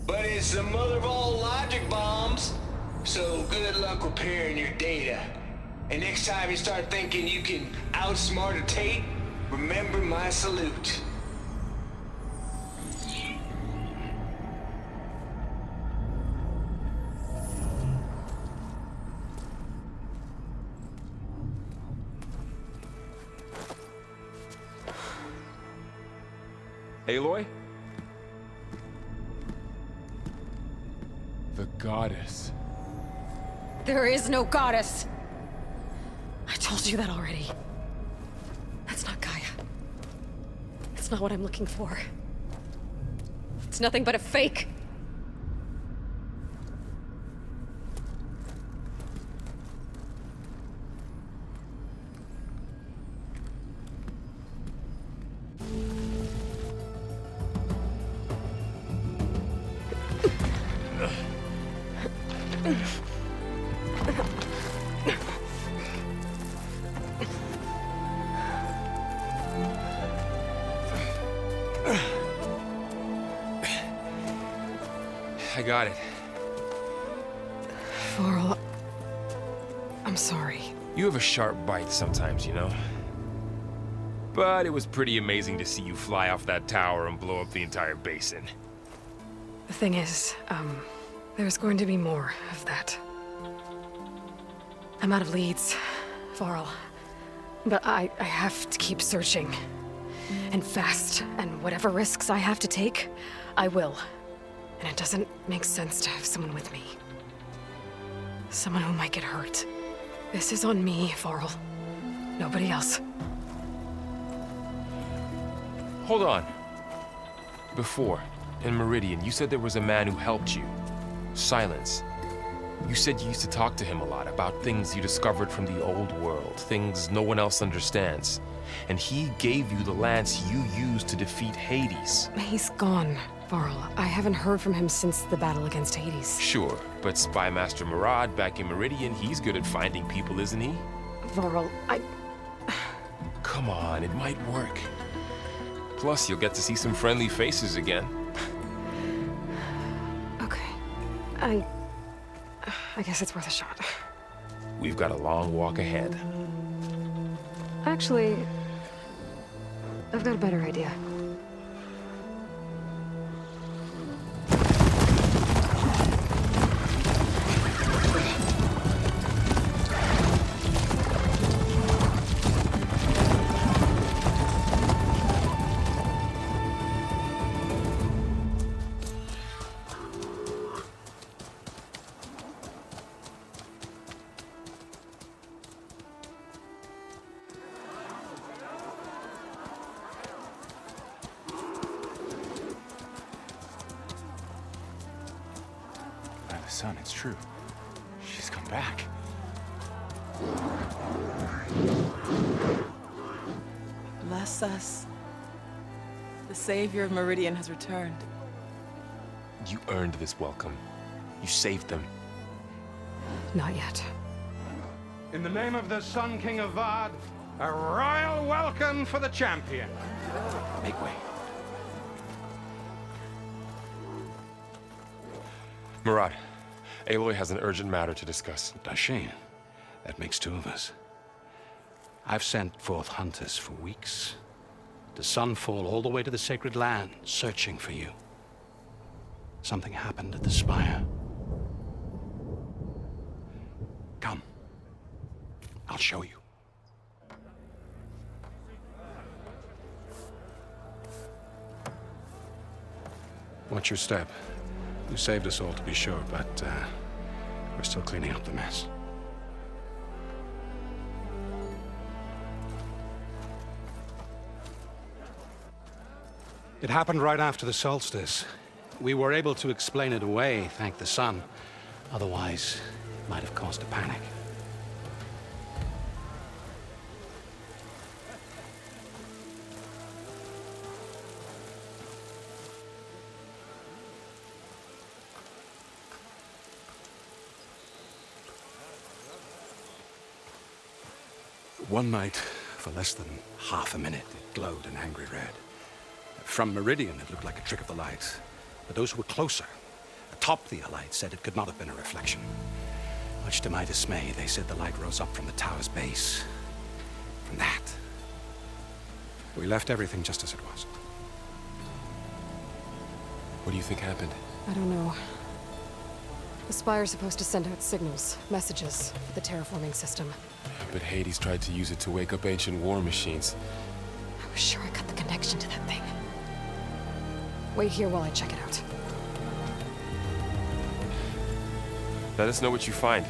Speaker 7: But it's the mother of all logic bombs. So good luck repairing your data. And next time you start thinking you can outsmart a Tate, remember my salute.
Speaker 2: Aloy? The goddess.
Speaker 1: There is no goddess! I told you that already. That's not Gaia. It's not what I'm looking for. It's nothing but a fake.
Speaker 2: I got it.
Speaker 1: Varl, I'm sorry.
Speaker 2: You have a sharp bite sometimes, you know? But it was pretty amazing to see you fly off that tower and blow up the entire basin.
Speaker 1: The thing is, there's going to be more of that. I'm out of leads, Varl. But I have to keep searching. And fast, and whatever risks I have to take, I will. And it doesn't make sense to have someone with me. Someone who might get hurt. This is on me, Varl. Nobody else.
Speaker 2: Hold on. Before, in Meridian, you said there was a man who helped you. Silence. You said you used to talk to him a lot about things you discovered from the old world, things no one else understands. And he gave you the lance you used to defeat Hades.
Speaker 1: He's gone, Varl. I haven't heard from him since the battle against Hades.
Speaker 2: Sure, but Spy Master Murad back in Meridian, he's good at finding people, isn't he?
Speaker 1: Varl,
Speaker 2: Come on, it might work. Plus, you'll get to see some friendly faces again.
Speaker 1: Okay. I guess it's worth a shot.
Speaker 2: We've got a long walk ahead.
Speaker 1: Actually, I've got a better idea.
Speaker 8: Son, it's true. She's come back.
Speaker 9: Bless us. The savior of Meridian has returned.
Speaker 2: You earned this welcome. You saved them.
Speaker 1: Not yet.
Speaker 10: In the name of the Sun King of Vard, a royal welcome for the champion.
Speaker 8: Make way.
Speaker 2: Murad, Aloy has an urgent matter to discuss.
Speaker 8: Dashane, that makes two of us. I've sent forth hunters for weeks, to Sunfall all the way to the Sacred Land, searching for you. Something happened at the Spire. Come. I'll show you.
Speaker 11: Watch your step.
Speaker 8: You saved us all, to be sure, but we're still cleaning up the mess. It happened right after the solstice. We were able to explain it away, thank the sun. Otherwise, it might have caused a panic. One night, for less than half a minute, it glowed an angry red. From Meridian, it looked like a trick of the light. But those who were closer, atop the light, said it could not have been a reflection. Much to my dismay, they said the light rose up from the tower's base. From that, we left everything just as it was.
Speaker 2: What do you think happened?
Speaker 1: I don't know. The Spire's supposed to send out signals, messages, for the terraforming system.
Speaker 2: But Hades tried to use it to wake up ancient war machines.
Speaker 1: I was sure I got the connection to that thing. Wait here while I check it out.
Speaker 2: Let us know what you find.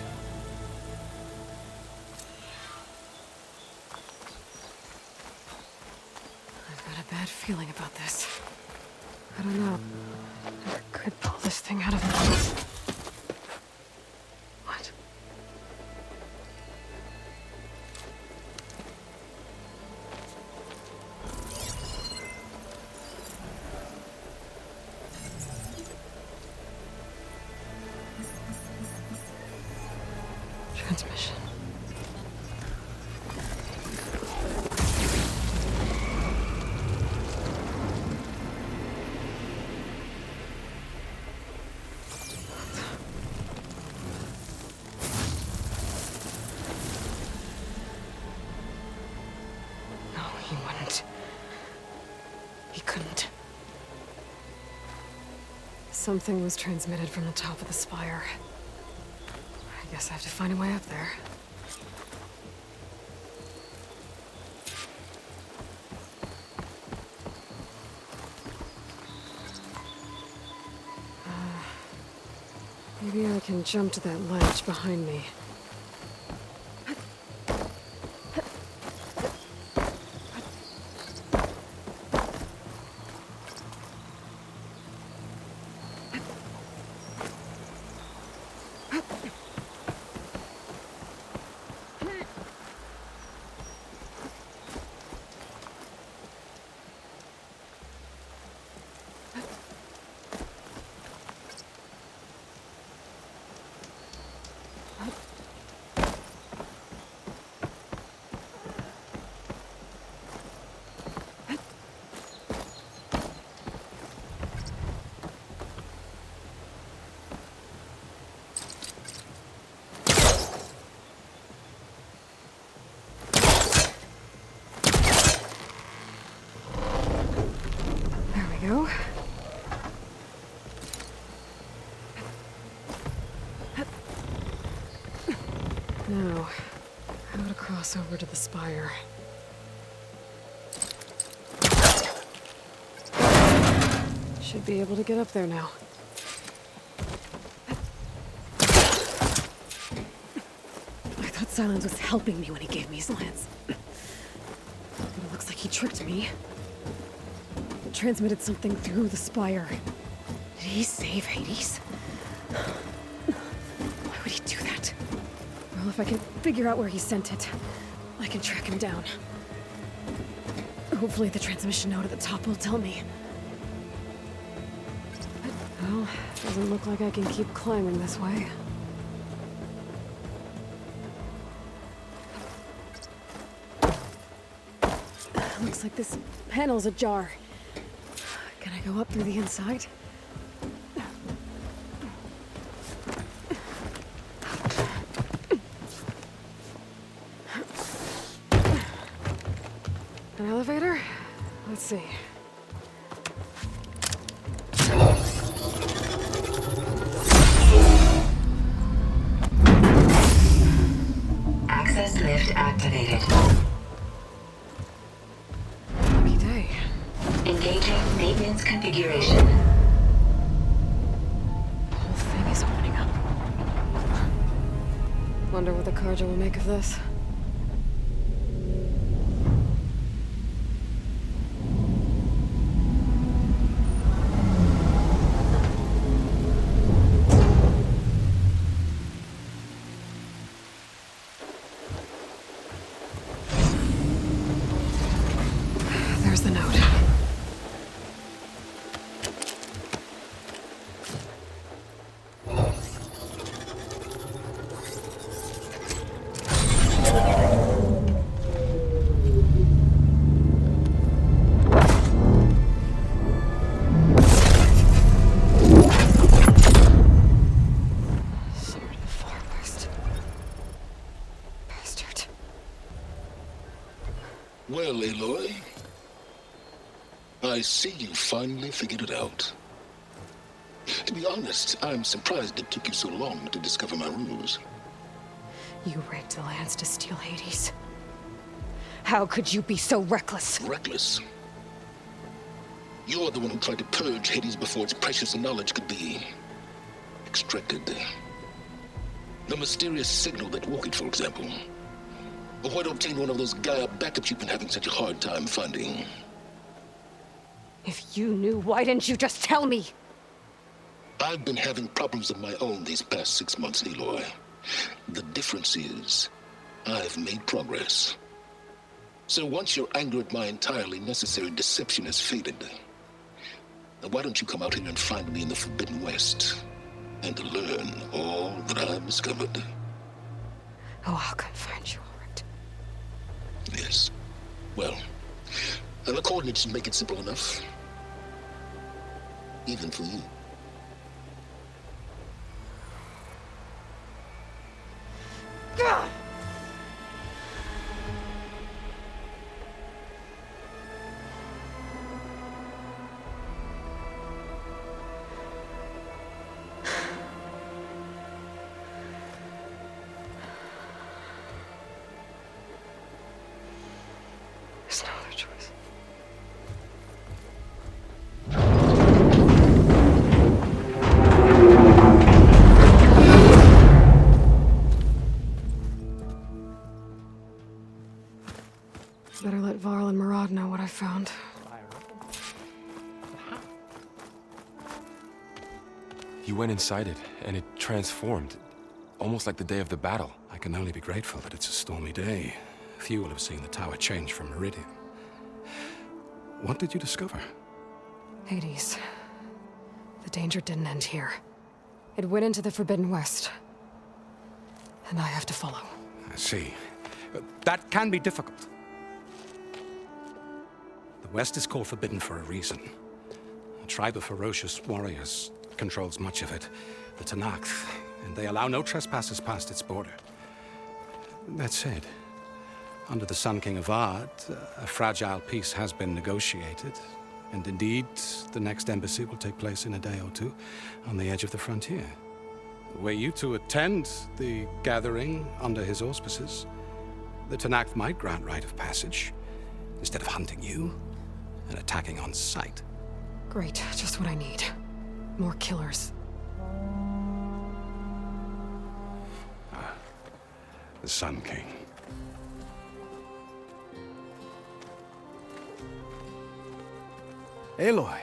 Speaker 1: I've got a bad feeling about this. I don't know. I could pull this thing out of the... What? Transmission. No, he wouldn't. He couldn't. Something was transmitted from the top of the spire. I guess I have to find a way up there. Maybe I can jump to that ledge behind me. Go. Now, how to cross over to the spire? Should be able to get up there now. I thought Silence was helping me when he gave me his lance. But it looks like he tricked me. Transmitted something through the spire. Did he save Hades? Why would he do that? Well, if I can figure out where he sent it, I can track him down. Hopefully the transmission node at the top will tell me. Well, doesn't look like I can keep climbing this way. Looks like this panel's ajar. Can I go up through the inside? An elevator? Let's see.
Speaker 11: Access lift activated.
Speaker 1: Lucky day.
Speaker 11: Engaging maintenance configuration.
Speaker 1: wonder what the Karja will make of this. There's the note.
Speaker 11: Well, Aloy, I see you finally figured it out. To be honest, I'm surprised it took you so long to discover my ruse.
Speaker 1: You rigged the lands to steal Hades. How could you be so reckless?
Speaker 11: Reckless? You're the one who tried to purge Hades before its precious knowledge could be extracted. The mysterious signal that woke it, for example. Or why to obtain one of those Gaia backups you've been having such a hard time finding?
Speaker 1: If you knew, why didn't you just tell me?
Speaker 11: I've been having problems of my own these past 6 months, Aloy. The difference is, I've made progress. So once your anger at my entirely necessary deception has faded, why don't you come out here and find me in the Forbidden West, and learn all that I've discovered?
Speaker 1: Oh, I'll come find you, all right.
Speaker 11: Yes. Well, the coordinates make it simple enough. Even for you.
Speaker 1: God! There's no other choice. Better let Varl and Murad know what I found.
Speaker 2: You went inside it, and it transformed. Almost like the day of the battle.
Speaker 8: I can only be grateful that it's a stormy day. Few will have seen the tower change from Meridian. What did you discover?
Speaker 1: Hades. The danger didn't end here. It went into the Forbidden West. And I have to follow.
Speaker 8: I see. That can be difficult. The West is called Forbidden for a reason. A tribe of ferocious warriors controls much of it, the Tenakth, and they allow no trespassers past its border. That said, under the Sun King of Vard, a fragile peace has been negotiated, and indeed, the next embassy will take place in a day or two on the edge of the frontier. Were you to attend the gathering under his auspices, the Tenakth might grant right of passage, instead of hunting you and attacking on sight.
Speaker 1: Great, just what I need. More killers.
Speaker 8: The Sun King.
Speaker 12: Aloy,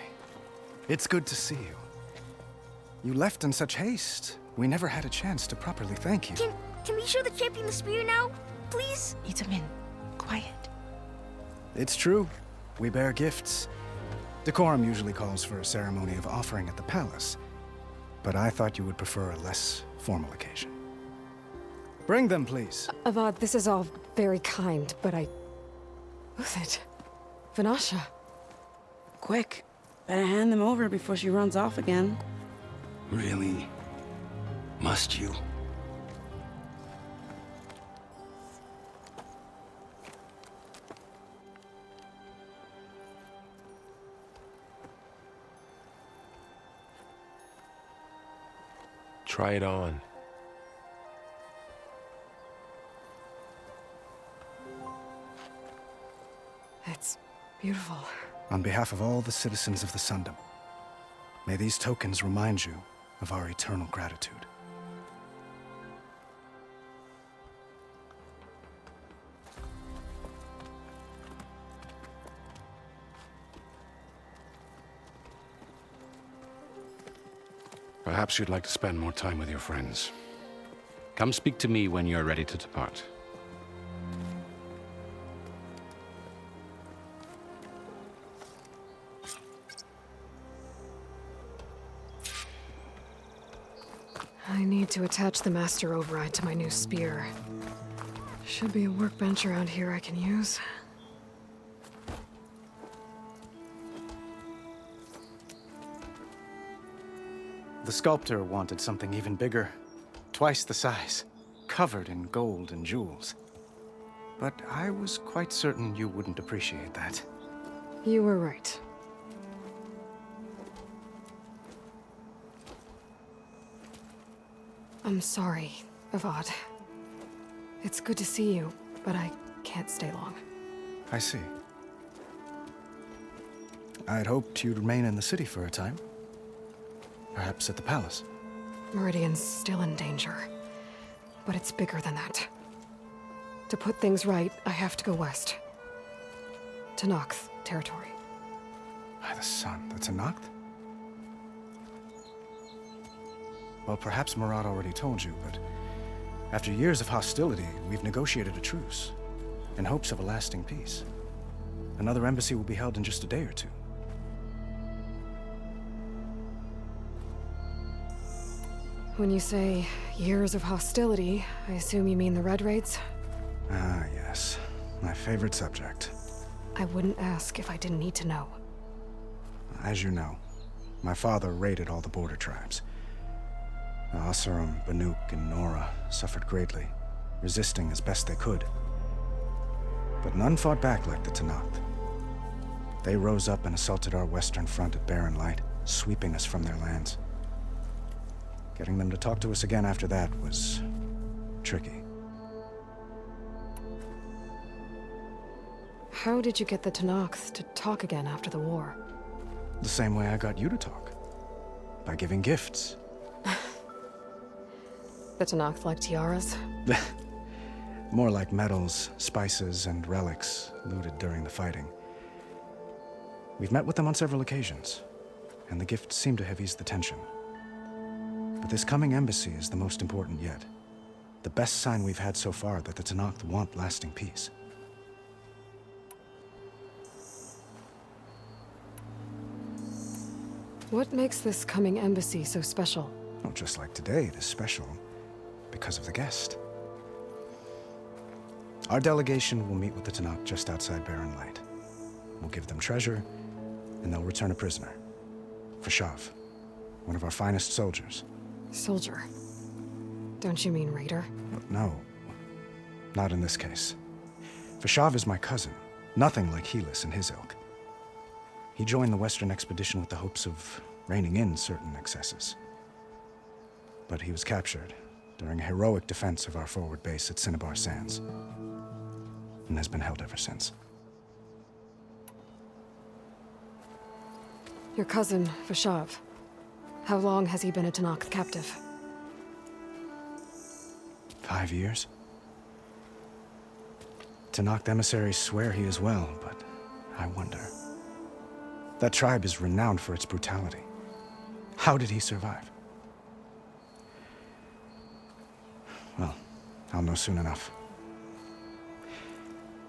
Speaker 12: it's good to see you. You left in such haste. We never had a chance to properly thank you.
Speaker 13: Can we show the champion the spear now? Please?
Speaker 9: Itamin, quiet.
Speaker 12: It's true. We bear gifts. Decorum usually calls for a ceremony of offering at the palace, but I thought you would prefer a less formal occasion. Bring them, please.
Speaker 1: Avad, this is all very kind, but Who's it? Vanasha.
Speaker 9: Quick, better hand them over before she runs off again.
Speaker 11: Really? Must you?
Speaker 2: Try it on.
Speaker 1: It's beautiful.
Speaker 12: On behalf of all the citizens of the Sundom, may these tokens remind you of our eternal gratitude.
Speaker 8: Perhaps you'd like to spend more time with your friends. Come speak to me when you're ready to depart.
Speaker 1: I need to attach the master override to my new spear. Should be a workbench around here I can use.
Speaker 12: The sculptor wanted something even bigger. Twice the size, covered in gold and jewels. But I was quite certain you wouldn't appreciate that.
Speaker 1: You were right. I'm sorry, Avad. It's good to see you, but I can't stay long.
Speaker 12: I see. I'd hoped you'd remain in the city for a time. Perhaps at the palace.
Speaker 1: Meridian's still in danger, but it's bigger than that. To put things right, I have to go west. To Nox territory.
Speaker 12: By the sun, that's a Nox? Well, perhaps Murad already told you, but after years of hostility, we've negotiated a truce, in hopes of a lasting peace. Another embassy will be held in just a day or two.
Speaker 1: When you say years of hostility, I assume you mean the Red Raids?
Speaker 12: Ah, yes. My favorite subject.
Speaker 1: I wouldn't ask if I didn't need to know.
Speaker 12: As you know, my father raided all the border tribes. The Asurum, Banuk, and Nora suffered greatly, resisting as best they could. But none fought back like the Tenakth. They rose up and assaulted our western front at Barren Light, sweeping us from their lands. Getting them to talk to us again after that was tricky.
Speaker 1: How did you get the Tenakth to talk again after the war?
Speaker 12: The same way I got you to talk. By giving gifts.
Speaker 1: The Tenakth like tiaras?
Speaker 12: More like medals, spices, and relics looted during the fighting. We've met with them on several occasions, and the gifts seem to have eased the tension. But this coming embassy is the most important yet. The best sign we've had so far that the Tenakth want lasting peace.
Speaker 1: What makes this coming embassy so special?
Speaker 12: Oh, just like today, it is special because of the guest. Our delegation will meet with the Tenakth just outside Barren Light. We'll give them treasure, and they'll return a prisoner. Fashav, one of our finest soldiers.
Speaker 1: Soldier? Don't you mean raider?
Speaker 12: No, not in this case. Fashav is my cousin, nothing like Helis and his ilk. He joined the Western expedition with the hopes of reining in certain excesses. But he was captured during a heroic defense of our forward base at Cinnabar Sands, and has been held ever since.
Speaker 1: Your cousin, Fashav. How long has he been a Tenakth captive?
Speaker 12: 5 years. Tenakth emissaries swear he is well, but I wonder. That tribe is renowned for its brutality. How did he survive? Well, I'll know soon enough.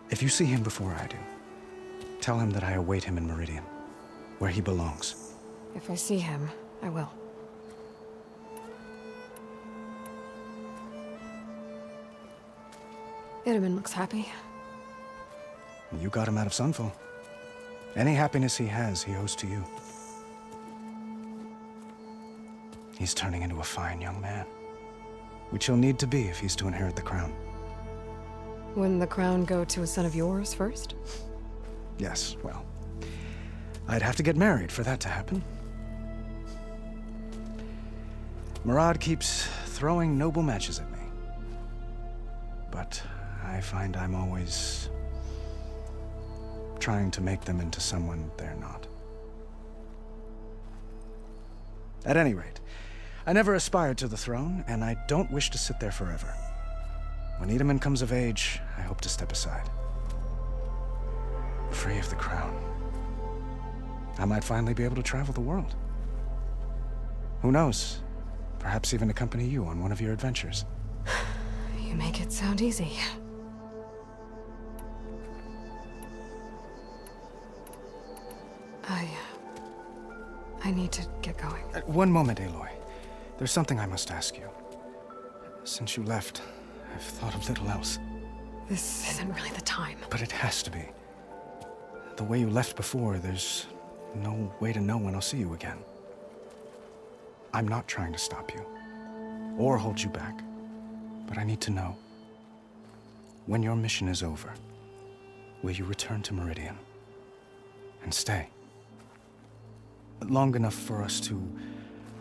Speaker 12: If you see him before I do, tell him that I await him in Meridian, where he belongs.
Speaker 1: If I see him, I will. Itaman looks happy.
Speaker 12: You got him out of Sunfall. Any happiness he has, he owes to you. He's turning into a fine young man, which he'll need to be if he's to inherit the crown.
Speaker 1: Wouldn't the crown go to a son of yours first?
Speaker 12: Yes, well, I'd have to get married for that to happen. Murad keeps throwing noble matches at me. But I find I'm always trying to make them into someone they're not. At any rate, I never aspired to the throne, and I don't wish to sit there forever. When Itaman comes of age, I hope to step aside. Free of the crown. I might finally be able to travel the world. Who knows? Perhaps even accompany you on one of your adventures.
Speaker 1: You make it sound easy. I need to get going.
Speaker 12: One moment, Aloy. There's something I must ask you. Since you left, I've thought of little else.
Speaker 1: This isn't really the time.
Speaker 12: But it has to be. The way you left before, there's no way to know when I'll see you again. I'm not trying to stop you, or hold you back, but I need to know. When your mission is over, will you return to Meridian and stay? Long enough for us to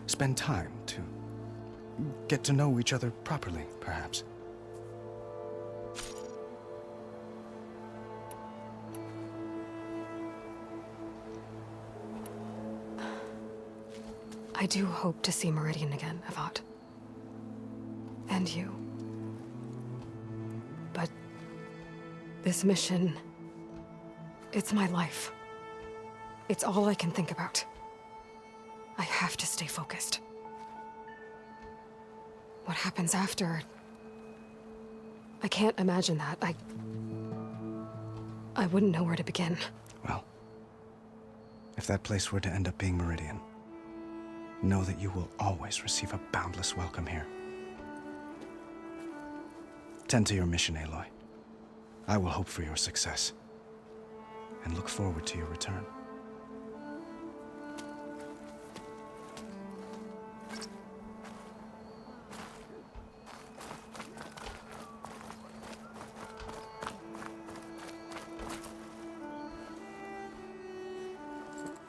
Speaker 12: spend time, to get to know each other properly, perhaps.
Speaker 1: I do hope to see Meridian again, Avad. And you. But this mission, it's my life. It's all I can think about. I have to stay focused. What happens after? I can't imagine that. I wouldn't know where to begin.
Speaker 12: Well, if that place were to end up being Meridian, know that you will always receive a boundless welcome here. Tend to your mission, Aloy. I will hope for your success, and look forward to your return.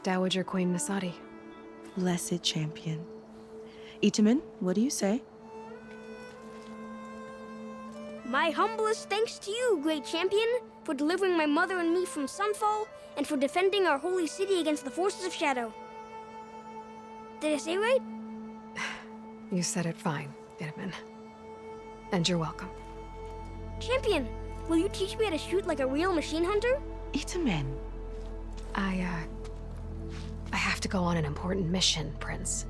Speaker 1: Dowager Queen Nasadi.
Speaker 14: Blessed champion. Itamen, what do you say?
Speaker 13: My humblest thanks to you, great champion, for delivering my mother and me from Sunfall, and for defending our holy city against the forces of Shadow. Did I say right?
Speaker 1: You said it fine, Itamen. And you're welcome.
Speaker 13: Champion, will you teach me how to shoot like a real machine hunter?
Speaker 14: Itamen.
Speaker 1: I have to go on an important mission, Prince.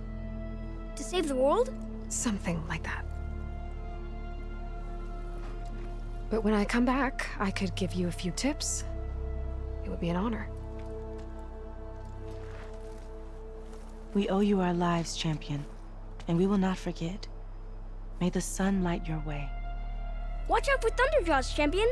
Speaker 13: To save the world?
Speaker 1: Something like that. But when I come back, I could give you a few tips. It would be an honor.
Speaker 14: We owe you our lives, champion, and we will not forget. May the sun light your way.
Speaker 13: Watch out for Thunderjaws, champion!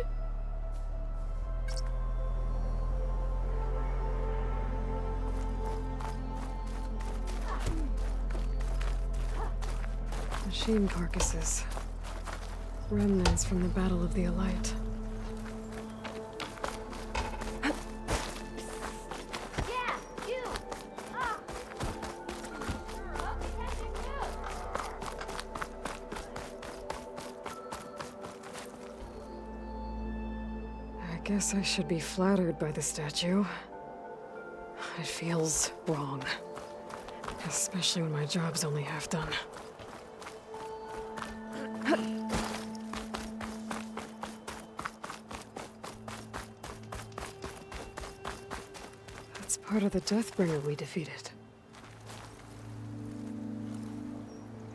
Speaker 1: Machine carcasses. Remnants from the Battle of the Elite. I guess I should be flattered by the statue. It feels wrong. Especially when my job's only half done. That's part of the Deathbringer we defeated.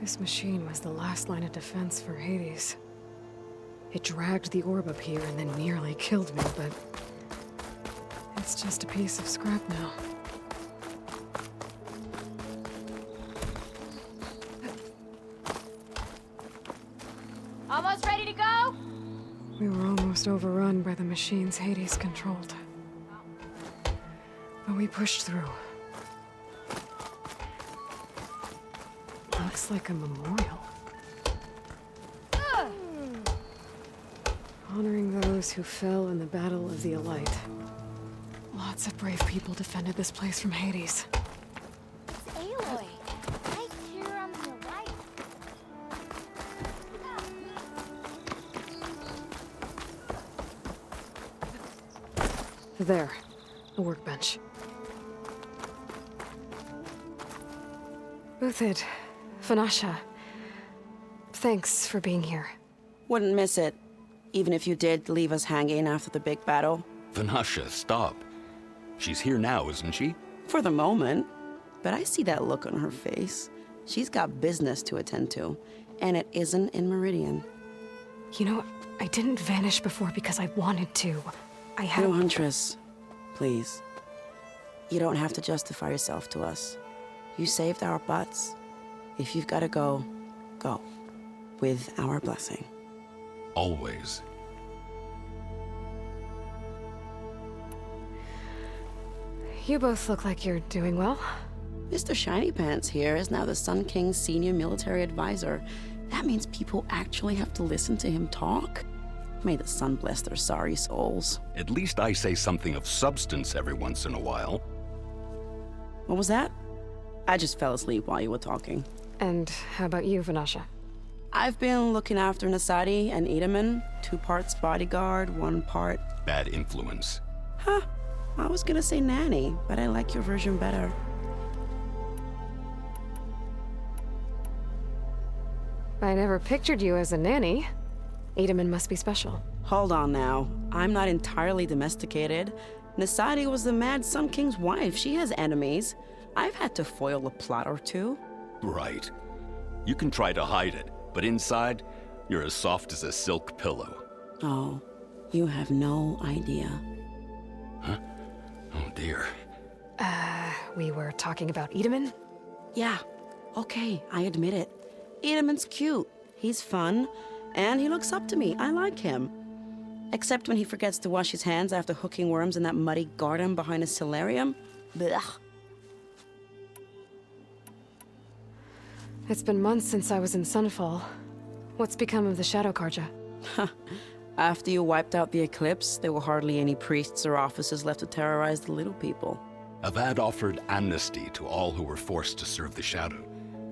Speaker 1: This machine was the last line of defense for Hades. It dragged the orb up here and then nearly killed me, but it's just a piece of scrap now.
Speaker 15: Almost ready to go?
Speaker 1: We were almost overrun by the machines Hades controlled. But we pushed through. Looks like a memorial. Honoring those who fell in the Battle of the Elite. Lots of brave people defended this place from Hades.
Speaker 15: It's Aloy. Right here on the right.
Speaker 1: There, a workbench. Buthid, Vanasha, thanks for being here.
Speaker 16: Wouldn't miss it, even if you did leave us hanging after the big battle.
Speaker 17: Vanasha, stop. She's here now, isn't she?
Speaker 16: For the moment. But I see that look on her face. She's got business to attend to, and it isn't in Meridian.
Speaker 1: You know, I didn't vanish before because I wanted to. I had...
Speaker 16: No, Huntress. Please. You don't have to justify yourself to us. You saved our butts. If you've got to go, go. With our blessing.
Speaker 8: Always.
Speaker 1: You both look like you're doing well.
Speaker 16: Mr. Shiny Pants here is now the Sun King's senior military advisor. That means people actually have to listen to him talk? May the sun bless their sorry souls.
Speaker 17: At least I say something of substance every once in a while.
Speaker 16: What was that? I just fell asleep while you were talking.
Speaker 1: And how about you, Vanasha?
Speaker 16: I've been looking after Nasadi and Edaman. 2 parts bodyguard, 1 part...
Speaker 17: Bad influence.
Speaker 16: Huh. I was gonna say nanny, but I like your version better.
Speaker 1: I never pictured you as a nanny. Edaman must be special.
Speaker 16: Hold on now. I'm not entirely domesticated. Nasadi was the Mad Sun King's wife. She has enemies. I've had to foil a plot or 2.
Speaker 17: Right. You can try to hide it, but inside, you're as soft as a silk pillow.
Speaker 16: Oh, you have no idea.
Speaker 17: Huh? Oh dear.
Speaker 1: We were talking about Edaman?
Speaker 16: Yeah. Okay, I admit it. Edaman's cute. He's fun. And he looks up to me. I like him. Except when he forgets to wash his hands after hooking worms in that muddy garden behind his solarium. Blech.
Speaker 1: It's been months since I was in Sunfall. What's become of the Shadow Karja?
Speaker 16: After you wiped out the eclipse, there were hardly any priests or officers left to terrorize the little people.
Speaker 17: Avad offered amnesty to all who were forced to serve the Shadow.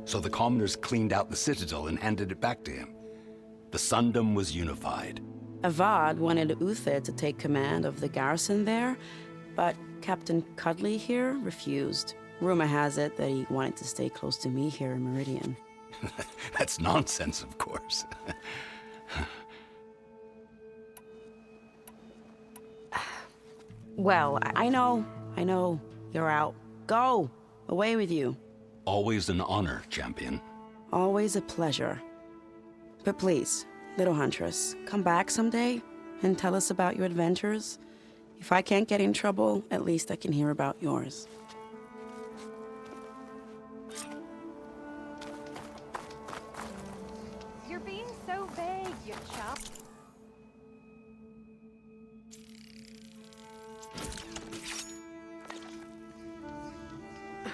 Speaker 17: So the commoners cleaned out the citadel and handed it back to him. The Sundom was unified.
Speaker 16: Avad wanted Uther to take command of the garrison there, but Captain Cudley here refused. Rumor has it that he wanted to stay close to me here in Meridian.
Speaker 17: That's nonsense, of course.
Speaker 16: Well, I know. You're out. Go! Away with you.
Speaker 17: Always an honor, champion.
Speaker 16: Always a pleasure. But please, little Huntress, come back someday and tell us about your adventures. If I can't get in trouble, at least I can hear about yours.
Speaker 15: You're being so vague, you chop.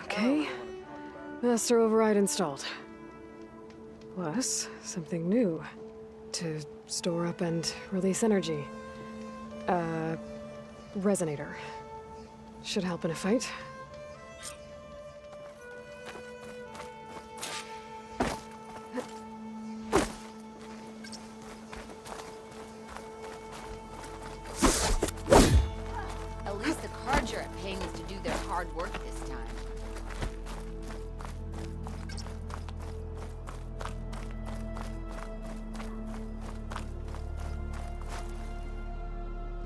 Speaker 1: Okay. Master override installed. Plus, something new. To store up and release energy. Resonator. Should help in a fight.
Speaker 18: At least the Karja are paying us to do their hard work this time.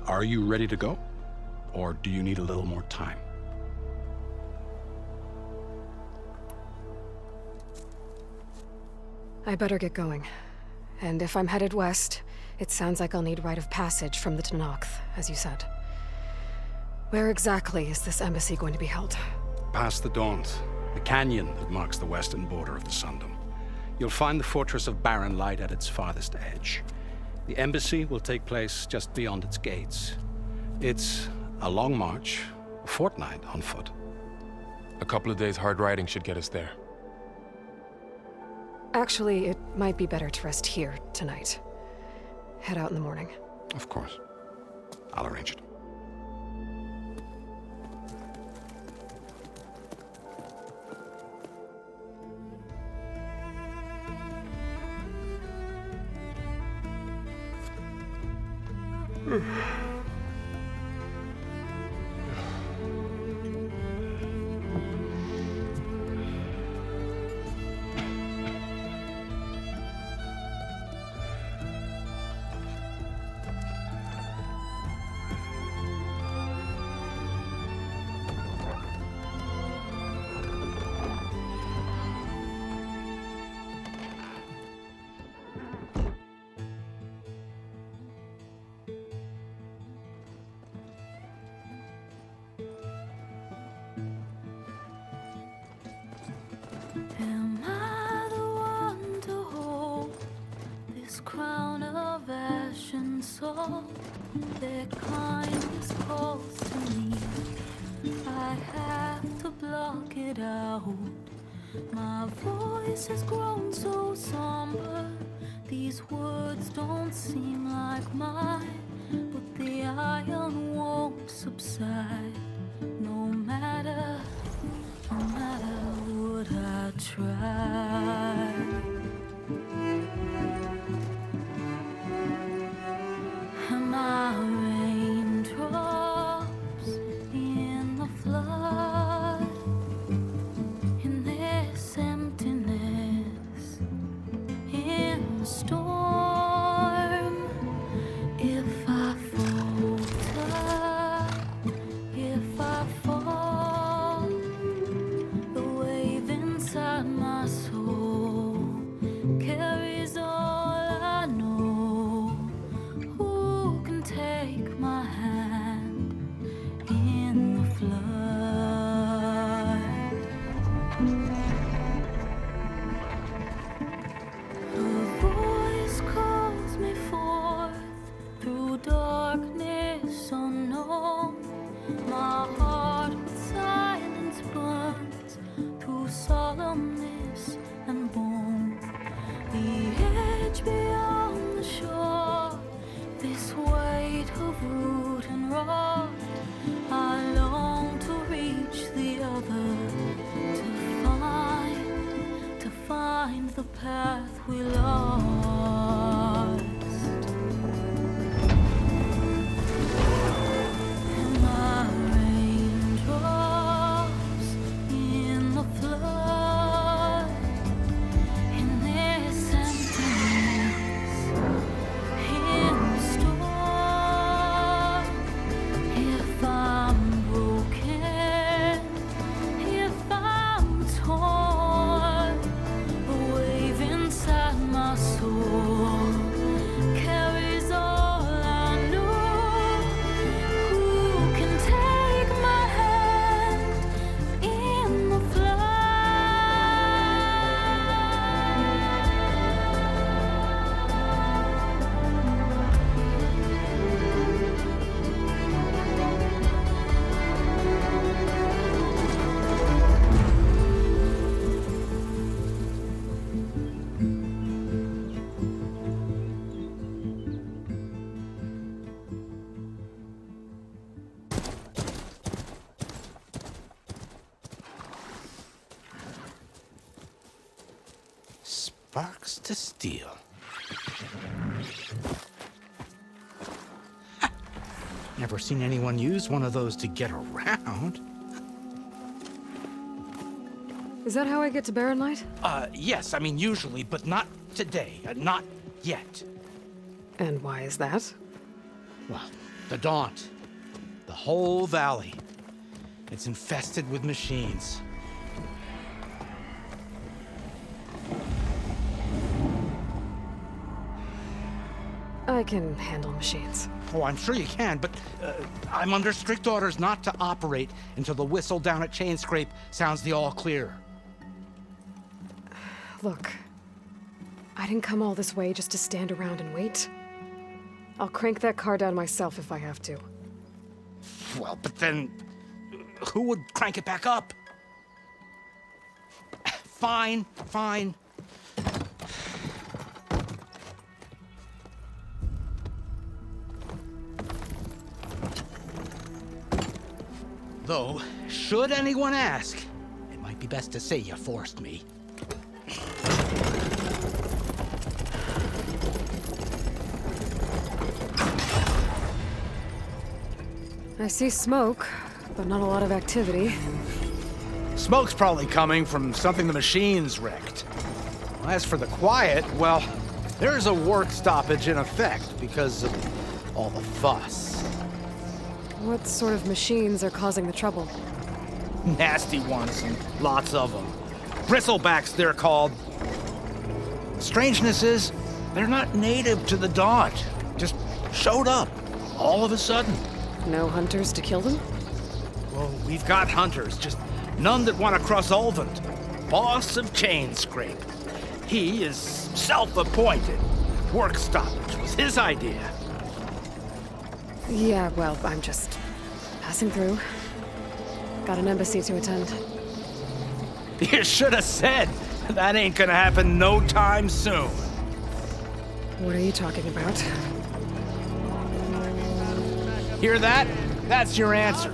Speaker 8: Are you ready to go? Or do you need a little more time?
Speaker 1: I better get going. And if I'm headed west, it sounds like I'll need rite of passage from the Tenakth, as you said. Where exactly is this embassy going to be held?
Speaker 8: Past the Daunt, the canyon that marks the western border of the Sundom. You'll find the fortress of Barren Light at its farthest edge. The embassy will take place just beyond its gates. It's a long march, a fortnight on foot.
Speaker 2: A couple of days hard riding should get us there.
Speaker 1: Actually, it might be better to rest here tonight. Head out in the morning.
Speaker 8: Of course. I'll arrange it.
Speaker 19: Their kindness calls to me. I have to block it out. My voice has grown so somber. These words don't seem like mine, but the iron won't subside. No matter what I try. And my raindrops in the flood, in this emptiness, in the storm. If I falter, if I fall, the wave inside my soul carries all I know. Who can take my hand in the flood? Her voice calls me forth through darkness unknown. My heart with silence burns through solemnness and bone. The edge beyond the shore, this weight of root and rod. I long to reach the other, to find the path we lost. And my raindrops in the flood, in this emptiness, in the storm. If I'm broken, if I'm torn, the wave inside my soul carries all I know. Who can take my hand in the
Speaker 8: Sparks to steel. Never seen anyone use one of those to get around.
Speaker 1: Is that how I get to Barren Light?
Speaker 8: Yes, I mean usually, but not today. Not yet.
Speaker 1: And why is that?
Speaker 8: Well, the Daunt. The whole valley. It's infested with machines.
Speaker 1: I can handle machines.
Speaker 8: Oh, I'm sure you can, but I'm under strict orders not to operate until the whistle down at Chainscrape sounds the all clear.
Speaker 1: Look, I didn't come all this way just to stand around and wait. I'll crank that car down myself if I have to.
Speaker 8: Well, but then who would crank it back up? Fine, fine. Though, should anyone ask, it might be best to say you forced me.
Speaker 1: I see smoke, but not a lot of activity.
Speaker 8: Smoke's probably coming from something the machines wrecked. As for the quiet, well, there's a work stoppage in effect because of all the fuss.
Speaker 1: What sort of machines are causing the trouble?
Speaker 8: Nasty ones, and lots of them. Bristlebacks, they're called. The strangeness is, they're not native to the Daunt. Just showed up, all of a sudden.
Speaker 1: No hunters to kill them?
Speaker 8: Well, we've got hunters, just none that want to cross Ulvent. Boss of Chainscrape. He is self-appointed. Work stoppage was his idea.
Speaker 1: Yeah, well, I'm just passing through. Got an embassy to attend.
Speaker 20: You should have said. That ain't gonna happen no time soon.
Speaker 1: What are you talking about?
Speaker 20: Hear that? That's your answer.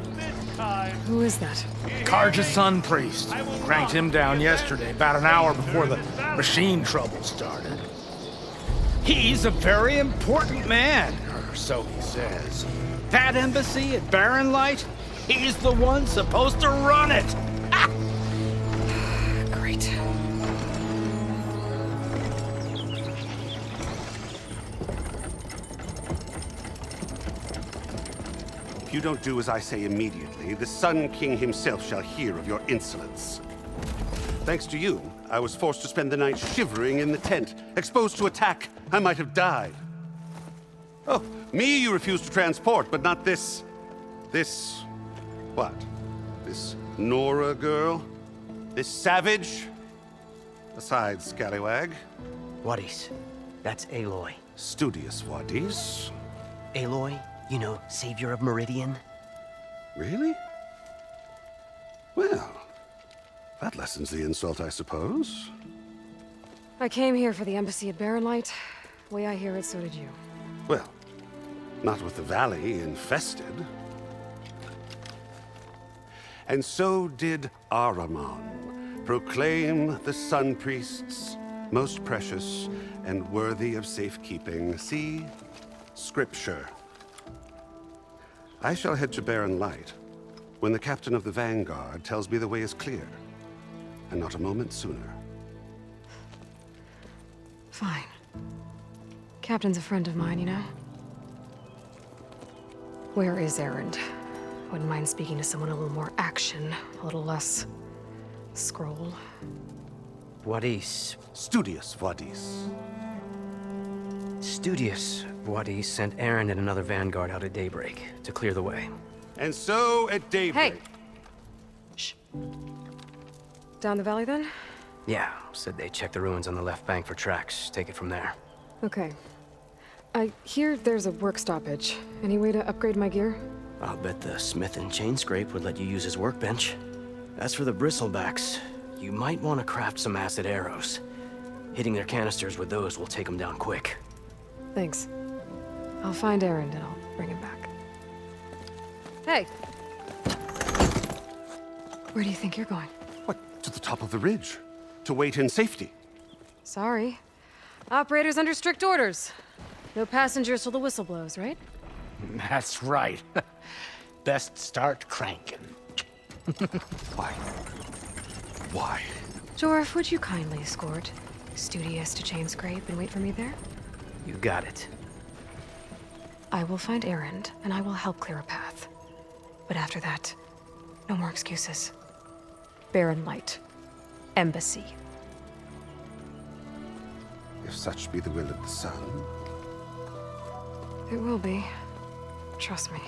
Speaker 1: Who is that?
Speaker 20: Karja's Sun Priest. Cranked him down yesterday, about an hour before the machine trouble started. He's a very important man, or so he says. That embassy at Barren Light, he's the one supposed to run it! Ah!
Speaker 1: Great.
Speaker 21: If you don't do as I say immediately, the Sun King himself shall hear of your insolence. Thanks to you, I was forced to spend the night shivering in the tent. Exposed to attack, I might have died. Oh, me you refuse to transport, but not this... what? This Nora girl? This savage? Besides, scallywag.
Speaker 22: Wadis. That's Aloy.
Speaker 21: Studious Wadis.
Speaker 22: Aloy, you know, savior of Meridian.
Speaker 21: Really? Well, that lessens the insult, I suppose.
Speaker 1: I came here for the embassy at Barren Light. Way I hear it, so did you.
Speaker 21: Well, not with the valley infested. And so did Ahriman proclaim the Sun Priests most precious and worthy of safekeeping. See? Scripture. I shall head to Barren Light when the captain of the Vanguard tells me the way is clear, and not a moment sooner.
Speaker 1: Fine. Captain's a friend of mine, you know? Where is Erend? Wouldn't mind speaking to someone a little more action, a little less... scroll.
Speaker 22: Wadis.
Speaker 21: Studious Wadis.
Speaker 22: Studious Wadis sent Aaron and another Vanguard out at daybreak to clear the way.
Speaker 21: And so at daybreak...
Speaker 1: Hey! Shh. Down the valley, then?
Speaker 22: Yeah, said they checked the ruins on the left bank for tracks. Take it from there.
Speaker 1: Okay. I hear there's a work stoppage. Any way to upgrade my gear?
Speaker 22: I'll bet the smith and chain scrape would let you use his workbench. As for the bristlebacks, you might want to craft some acid arrows. Hitting their canisters with those will take them down quick.
Speaker 1: Thanks. I'll find Erend and I'll bring him back. Hey! Where do you think you're going?
Speaker 21: What, to the top of the ridge? To wait in safety?
Speaker 1: Sorry. Operator's under strict orders. No passengers till the whistle blows, right?
Speaker 20: That's right. Best start cranking.
Speaker 21: Why? Why?
Speaker 1: Jorf, would you kindly escort Studious to Chain Scrape and wait for me there?
Speaker 22: You got it.
Speaker 1: I will find Erend, and I will help clear a path. But after that, no more excuses. Barren Light. Embassy.
Speaker 21: If such be the will of the sun.
Speaker 1: It will be. Trust me.